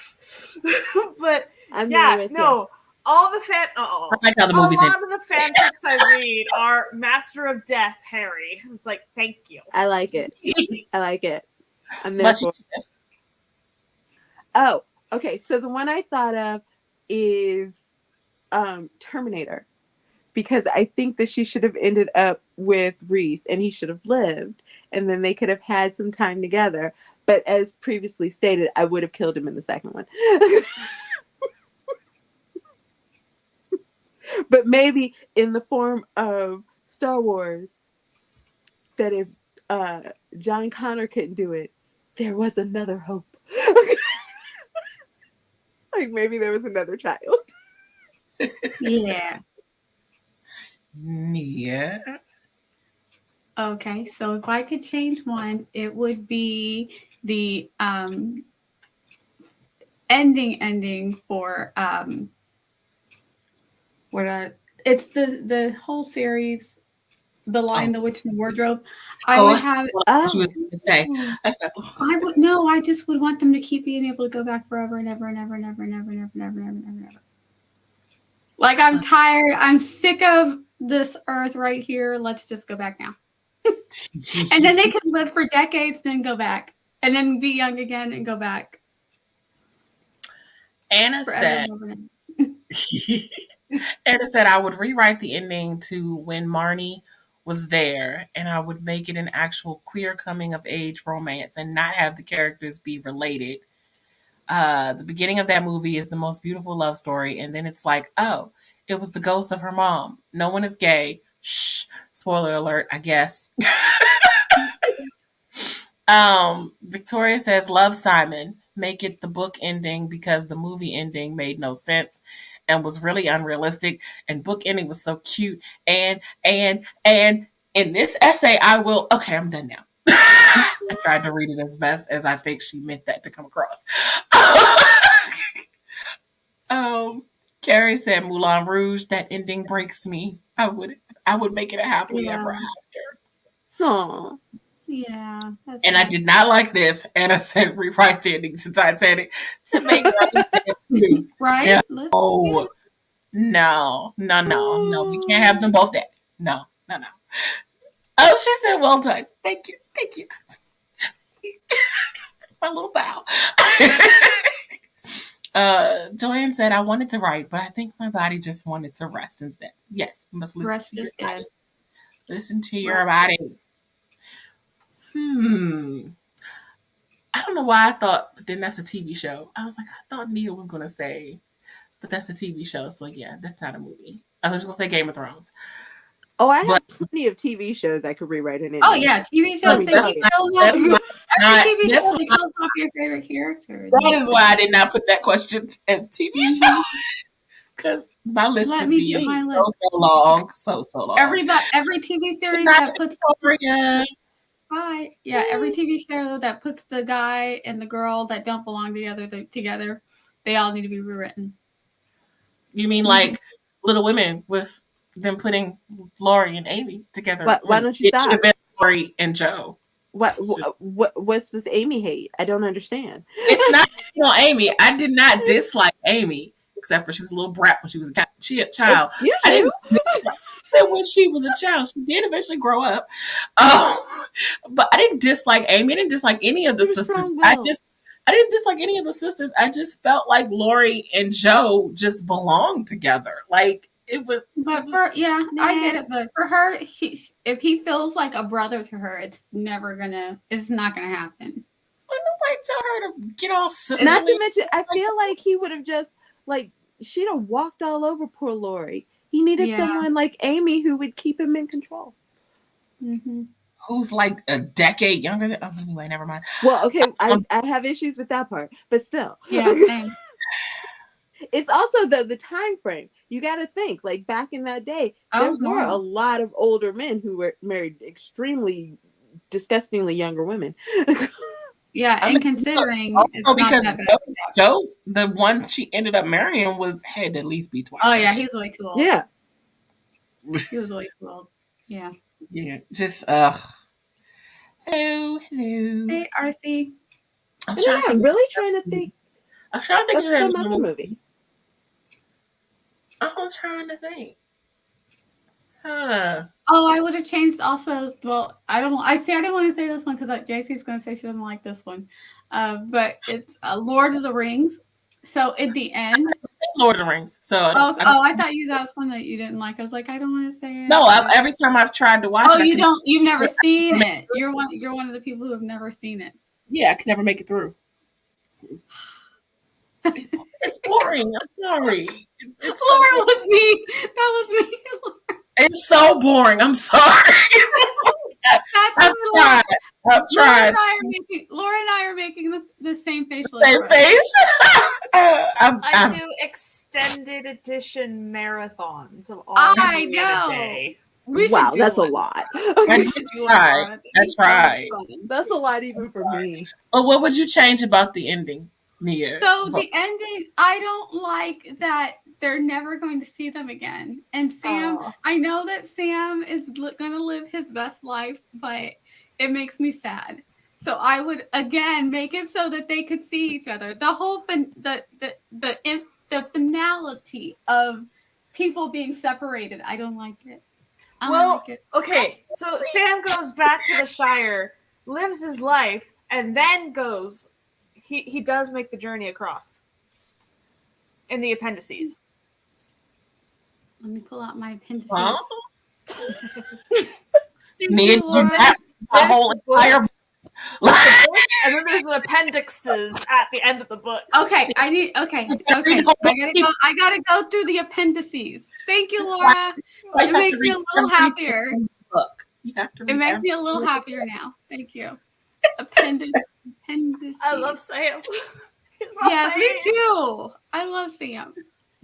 what? But, I'm there yeah, with no. All the I like how the a movie's lot of the fanfics I read are Master of Death Harry. It's like, thank you. I like it. in. I like it. I'm there Much for it. Oh, okay. So the one I thought of is Terminator. Because I think that she should have ended up with Reese and he should have lived. And then they could have had some time together. But as previously stated, I would have killed him in the second one. But maybe in the form of Star Wars, that if John Connor couldn't do it, there was another hope. Like maybe there was another child. Yeah. Yeah. Okay, so if I could change one, it would be the ending for it's the whole series, The Lion, the Witch, and the Wardrobe. I would have what you was going to say. That's not the I just would want them to keep being able to go back forever and ever and ever and ever and ever and ever and ever and ever and ever and ever. Like I'm tired. I'm sick of this earth right here. Let's just go back now. And then they could live for decades, then go back, and then be young again and go back. Anna Forever said. and ever. Anna said I would rewrite the ending to when Marnie was there, and I would make it an actual queer coming of age romance and not have the characters be related. The beginning of that movie is the most beautiful love story, and then it's like, oh, it was the ghost of her mom. No one is gay. Shh. Spoiler alert, I guess. Victoria says, love Simon. Make it the book ending because the movie ending made no sense and was really unrealistic. And book ending was so cute. And in this essay, okay, I'm done now. I tried to read it as best as I think she meant that to come across. Carrie said Moulin Rouge, that ending breaks me. I would make it a happily ever after. Aww. Yeah. And I did not like this. Anna said rewrite the ending to Titanic to make it right? Yeah. Oh no. We can't have them both dead. No. Oh, she said, well done. Thank you. My little bow. Joanne said, I wanted to write, but I think my body just wanted to rest instead. Yes, you must listen to your body. Listen to your body. I don't know why I thought, but then that's a TV show. I was like, I thought Neil was going to say, but that's a TV show. So yeah, that's not a movie. I was just going to say Game of Thrones. Oh, I have plenty of TV shows I could rewrite in it. Oh yeah, TV shows. They keep killing off. Every TV show that kills off your favorite character. That is why I did not put that question as TV show. Because my list would be so long. So long. Every TV series that puts every TV show that puts the guy and the girl that don't belong together, they all need to be rewritten. You mean like Little Women with them putting Laurie and Amy together? Why don't you stop? Should have been Laurie and Joe. What's this Amy hate? I don't understand. It's not Amy. I did not dislike Amy, except for she was a little brat when she was a child. I didn't dislike that when she was a child. She did eventually grow up. But I didn't dislike Amy. I didn't dislike any of the sisters. I didn't dislike any of the sisters. I just felt like Laurie and Joe just belonged together. Like it was. I get it. But for her, if he feels like a brother to her, it's not gonna happen. Wait, tell her to get all sisterly. Not to mention, I feel like he would have just she'd have walked all over poor Laurie. He needed someone like Amy who would keep him in control. Mm-hmm. Who's like a decade younger than... Oh, anyway, never mind. Well, okay, I have issues with that part, but still. Yeah, same. It's also the time frame. You got to think, like back in that day, there were a lot of older men who were married extremely, disgustingly younger women. Yeah, I and mean, considering also it's not because that bad. Joe's the one she ended up marrying had to at least be twice. Oh her yeah, age. he's way too old. Yeah. He was way too old. Yeah. Yeah, just hello. Hey, RC. I'm And trying to I'm think. really trying to think I'm trying to think of of some another other movie. movie. I was trying to think. Huh. Oh, I would have changed also. Well, I didn't want to say this one because JC's going to say she doesn't like this one. But it's Lord of the Rings. So at the end. Lord of the Rings. So I I don't thought that was one that you didn't like. I was like, I don't want to say it. no, every time I've tried to watch Oh, it, you've never seen it. You're one of the people who have never seen it. Yeah, I can never make it through. It's boring. I'm sorry. It's so Laura boring. was me. That was me. It's so boring. I'm sorry. I've tried. Laura and I are making the same facial Same expression. face. I do extended edition marathons of all I movie in a know. day. Wow, that's a lot. I tried. That's a lot even for me. But what would you change about the ending, Nia? So the ending, I don't like that they're never going to see them again. And Sam, I know that Sam is going to live his best life, but it makes me sad. So I would again make it so that they could see each other. The whole the finality of people being separated, I don't like it. Okay, so Sam goes back to the Shire, lives his life, and then goes. He does make the journey across. In the appendices. Let me pull out my appendices. Huh? Nia, a whole entire and then there's an appendixes at the end of the book. Okay. I gotta go through the appendices. Thank you, Laura. It makes me a little happier. It makes me a little happier now. Thank you. Appendices. I love Sam. Yes, me too. I love Sam.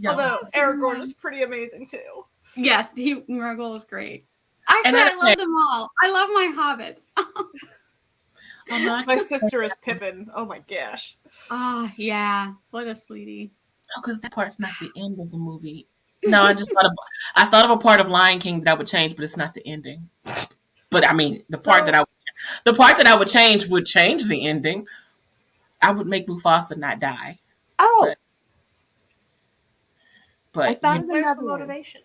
Although Aragorn was pretty amazing too. Yes, Aragorn was great. Actually, I love them all. I love my hobbits. My sister is Pippin. Oh my gosh. Oh, yeah. What a sweetie. Oh, because that part's not the end of the movie. No, I thought of a part of Lion King that I would change, but it's not the ending. But I mean, the part that I would change the ending. I would make Mufasa not die. Oh. But I thought where's the motivation?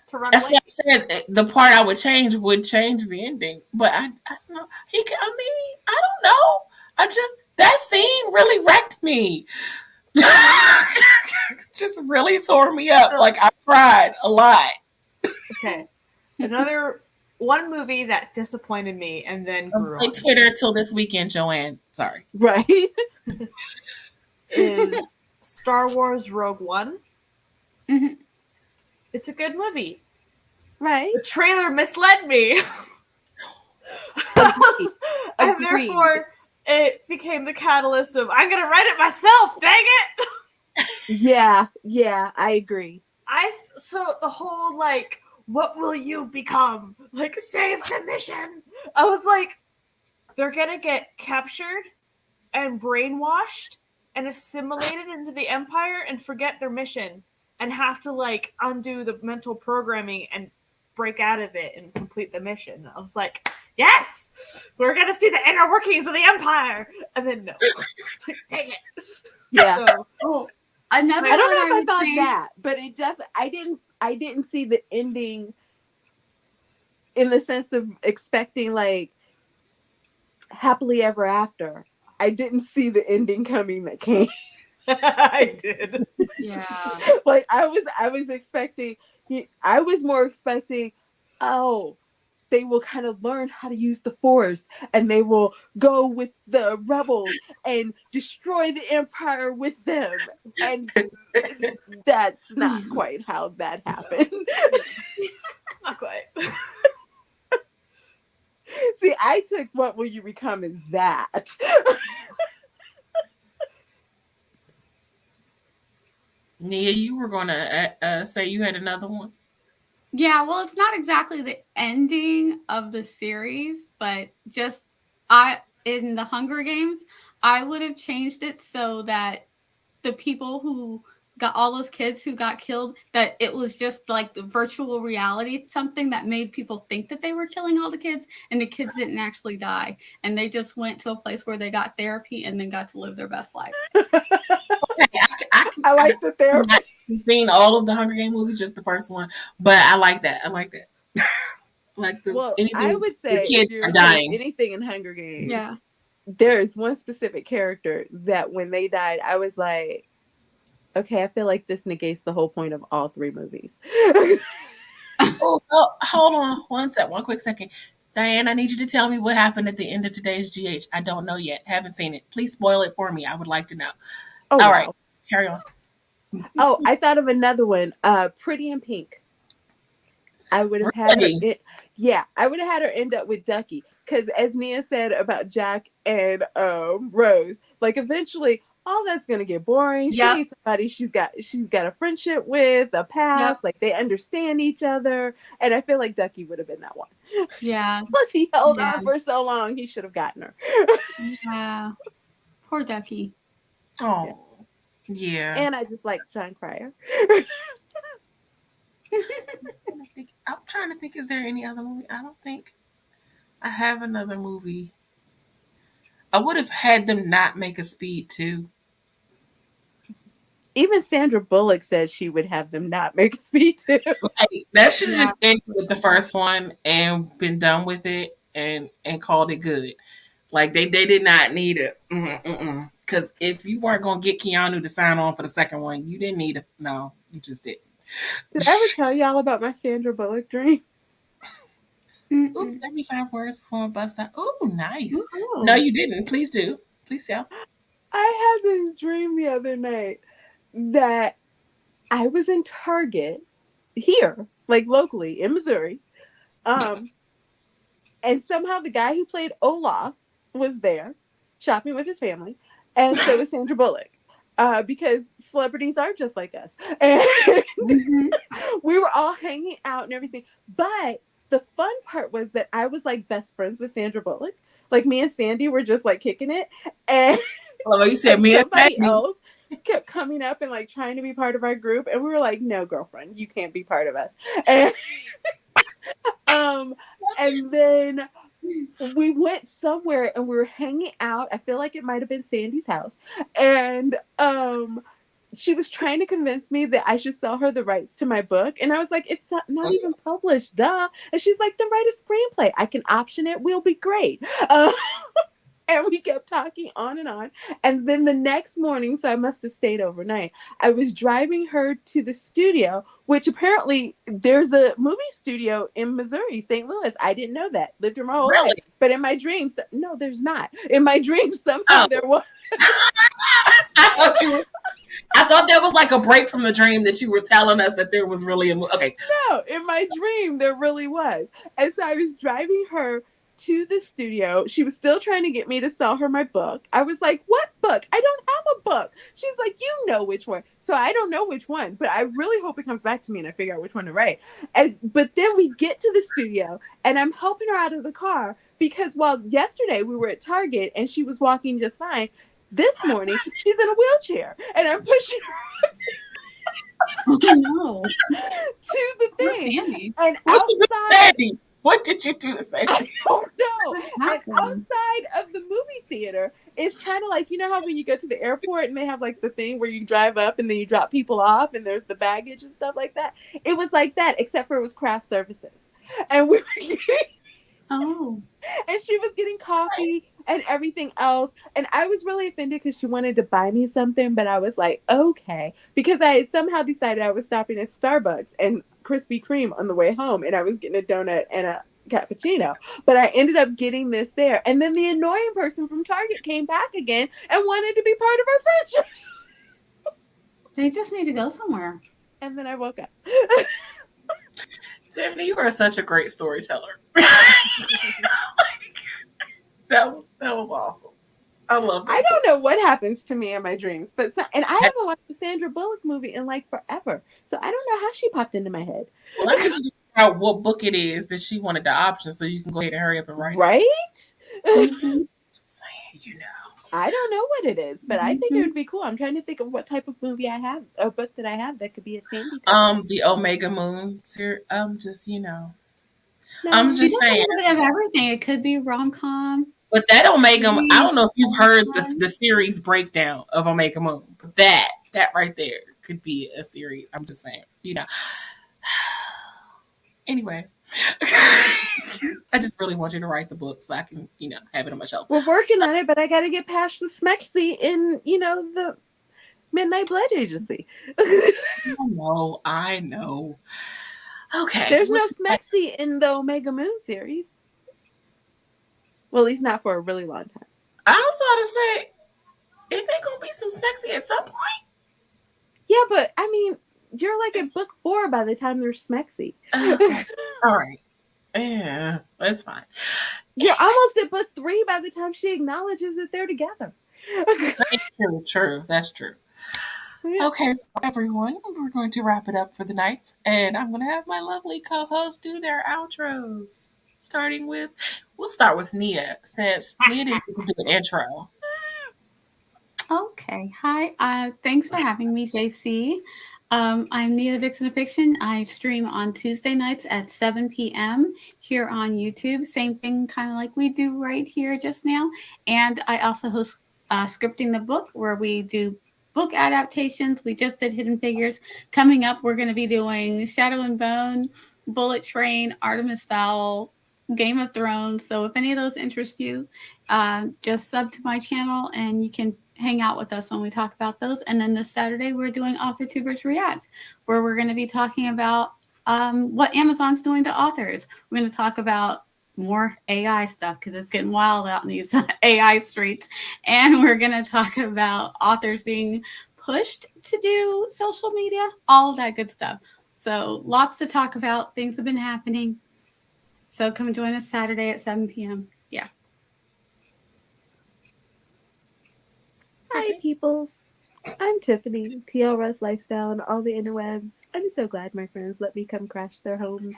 To run that's away? what I said. The part I would change the ending. But I don't know. I don't know. That scene really wrecked me. Just really tore me up. Like I cried a lot. Okay. Another one movie that disappointed me and then grew on Twitter till this weekend, Joanne. Sorry. Right. is Star Wars Rogue One. Mm-hmm. It's a good movie. Right. The trailer misled me. And therefore it became the catalyst of I'm gonna write it myself, dang it. Yeah, I agree. So the whole like, what will you become? Like, save the mission. I was like, they're gonna get captured and brainwashed and assimilated into the Empire and forget their mission and have to like undo the mental programming and break out of it and complete the mission. I was like, yes, we're gonna see the inner workings of the Empire. And then no, it's like, dang it. Yeah. So, I don't know if I thought that, but it definitely I didn't see the ending in the sense of expecting like happily ever after. I didn't see the ending coming that came. I did. Yeah. Like I was expecting. I was more expecting. Oh, they will kind of learn how to use the Force, and they will go with the rebels and destroy the Empire with them. And that's not quite how that happened. Not quite. See, I took what will you become as that. Nia, you were going to say you had another one? Yeah, well, it's not exactly the ending of the series, but just I in the Hunger Games, I would have changed it so that the people who got all those kids who got killed, that it was just like the virtual reality, something that made people think that they were killing all the kids, and the kids didn't actually die. And they just went to a place where they got therapy and then got to live their best life. I like the therapy. I've seen all of the Hunger Game movies, just the first one, but I like that. I like that. Like anything. I would say the kids if you're are dying. anything in Hunger Games, Yeah. There's one specific character that when they died, I was like, okay, I feel like this negates the whole point of all 3 movies. Oh, hold on one quick second. Diane, I need you to tell me what happened at the end of today's GH. I don't know yet. Haven't seen it. Please spoil it for me. I would like to know. Oh, all wow. right. Carry on. Oh, I thought of another one. Pretty in Pink. I would have had her. I would have had her end up with Ducky, because as Nia said about Jack and Rose, like eventually all that's gonna get boring. She needs somebody she's got a friendship with, a past, like they understand each other, and I feel like Ducky would have been that one. Yeah. Plus he held on for so long, he should have gotten her. Yeah. Poor Ducky. Oh, yeah. And I just like John Cryer. I'm trying to think, is there any other movie? I don't think I have another movie. I would have had them not make a Speed 2. Even Sandra Bullock said she would have them not make a Speed 2. Like, that should have just ended with the first one and been done with it and called it good. Like they did not need it. Because if you weren't going to get Keanu to sign on for the second one, you didn't need it. No, you just didn't. Did I ever tell y'all about my Sandra Bullock dream? Ooh, 75 words before a bus stop. Ooh, nice. Ooh. No, you didn't. Please do. Please tell. I had this dream the other night that I was in Target here, like locally in Missouri. And somehow the guy who played Olaf was there shopping with his family. And so was Sandra Bullock. Because celebrities are just like us. And we were all hanging out and everything. But the fun part was that I was like best friends with Sandra Bullock. Like me and Sandy were just like kicking it. And you said me and somebody else kept coming up and like trying to be part of our group. And we were like, no, girlfriend, you can't be part of us. And then we went somewhere and we were hanging out. I feel like it might have been Sandy's house. And she was trying to convince me that I should sell her the rights to my book. And I was like, it's not even published, duh. And she's like, then write a screenplay. I can option it. We'll be great. And we kept talking on and on. And then the next morning, so I must have stayed overnight, I was driving her to the studio, which apparently there's a movie studio in Missouri, St. Louis. I didn't know that. Lived here my whole life. But in my dreams, no, there's not. In my dreams, somehow there was. I thought that was like a break from the dream that you were telling us that there was really a movie. Okay. No, in my dream, there really was. And so I was driving her to the studio. She was still trying to get me to sell her my book. I was like, what book? I don't have a book. She's like, you know which one. So I don't know which one, but I really hope it comes back to me and I figure out which one to write. But then we get to the studio and I'm helping her out of the car because while yesterday we were at Target and she was walking just fine, this morning she's in a wheelchair and I'm pushing her to the thing. And outside... What did you do to Sandy? I don't know. And outside of the movie theater, it's kind of like, you know how when you go to the airport and they have like the thing where you drive up and then you drop people off and there's the baggage and stuff like that? It was like that, except for it was craft services. And we were getting... And she was getting coffee and everything else. And I was really offended because she wanted to buy me something, but I was like, okay. Because I had somehow decided I was stopping at Starbucks and Krispy Kreme on the way home, and I was getting a donut and a cappuccino. But I ended up getting this there. And then the annoying person from Target came back again and wanted to be part of our friendship. They just need to go somewhere. And then I woke up. Tiffany, you are such a great storyteller. That was awesome. I love that. I don't know what happens to me in my dreams, and I haven't watched the Sandra Bullock movie in like forever, so I don't know how she popped into my head. Well, I need to figure out what book it is that she wanted the option, so you can go ahead and hurry up and write. Right? I don't know what it is, but I think it Mhm. would be cool. I'm trying to think of what type of movie I have, or book that I have that could be a Sandy type. The Omega Moon series. Just I'm No, She just does a saying. little bit of everything. It could be rom-com. But that Could Omega, I be don't know if you've heard fun. the series breakdown of Omega Moon, but that right there could be a series. I'm just saying. Anyway, I just really want you to write the book so I can, have it on my shelf. we're working on it, but I got to get past the Smexy in, the Midnight Blood Agency. I know. Okay. There's no Smexy in the Omega Moon series. Well, at least not for a really long time. I was about to say, ain't there gonna be some Smexy at some point? Yeah, but I mean, you're like at book 4 by the time there's Smexy. Okay. All right. Yeah, that's fine. You're almost at book 3 by the time she acknowledges that they're together. True. That's true. Yeah. Okay, everyone, we're going to wrap it up for the night, and I'm going to have my lovely co-hosts do their outros. We'll start with Nia, since Nia didn't get to do an intro. Okay. Hi. Thanks for having me, JC. I'm Nia the Vixen of Fiction. I stream on Tuesday nights at 7 p.m. here on YouTube. Same thing, kind of like we do right here just now. And I also host Scripting the Book, where we do book adaptations. We just did Hidden Figures. Coming up, we're going to be doing Shadow and Bone, Bullet Train, Artemis Fowl, Game of Thrones. So if any of those interest you, just sub to my channel and you can hang out with us when we talk about those. And then this Saturday, we're doing AuthorTubers React, where we're going to be talking about what Amazon's doing to authors. We're going to talk about more AI stuff because it's getting wild out in these AI streets. And we're going to talk about authors being pushed to do social media, all of that good stuff. So lots to talk about. Things have been happening. So come join us Saturday at 7 p.m. Yeah. Hi, peoples. I'm Tiffany, TLRS Lifestyle, and all the interwebs. I'm so glad my friends let me come crash their homes,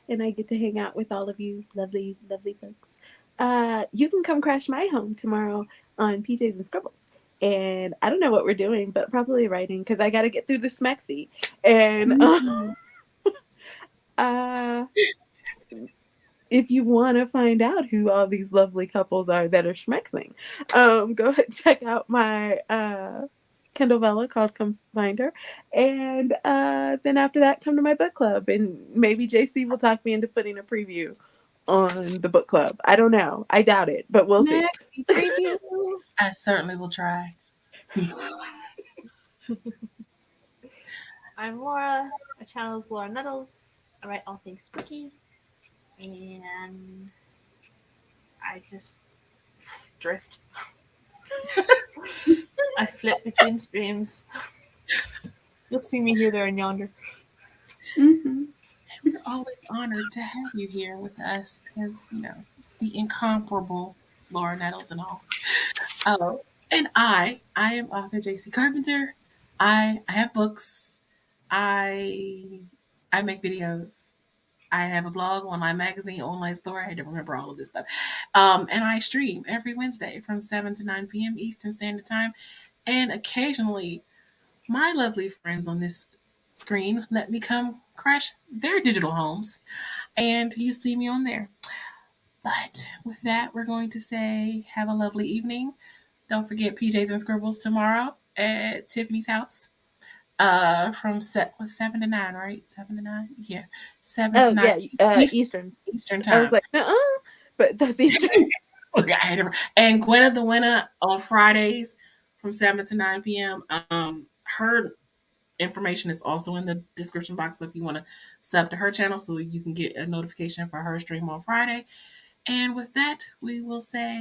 and I get to hang out with all of you lovely, lovely folks. You can come crash my home tomorrow on PJs and Scribbles. And I don't know what we're doing, but probably writing, because I got to get through the Smexy. And if you want to find out who all these lovely couples are that are schmexing, go ahead and check out my Kindle Vella called Come Find Her. And then after that, come to my book club. And maybe JC will talk me into putting a preview on the book club. I don't know. I doubt it, but we'll see. Preview. I certainly will try. I'm Laura. My channel is Laura Nettles. I write all things spooky. And I just drift. I flip between streams. You'll see me here, there, and yonder. Mm-hmm. We're always honored to have you here with us as, the incomparable Laura Nettles and all. Oh, and I am author JC Carpenter. I have books. I make videos. I have a blog, online magazine, online store. I had to remember all of this stuff. And I stream every Wednesday from 7 to 9 p.m. Eastern Standard Time. And occasionally, my lovely friends on this screen let me come crash their digital homes. And you see me on there. But with that, we're going to say have a lovely evening. Don't forget PJs and Scribbles tomorrow at Tiffany's house. From 7 to 9, right? 7 to 9? Yeah. 7 to 9. Yeah, Eastern. Eastern I was time. like, but that's Eastern. And Gwynna the Winner on Fridays from 7 to 9 p.m. Her information is also in the description box, so if you want to sub to her channel so you can get a notification for her stream on Friday. And with that, we will say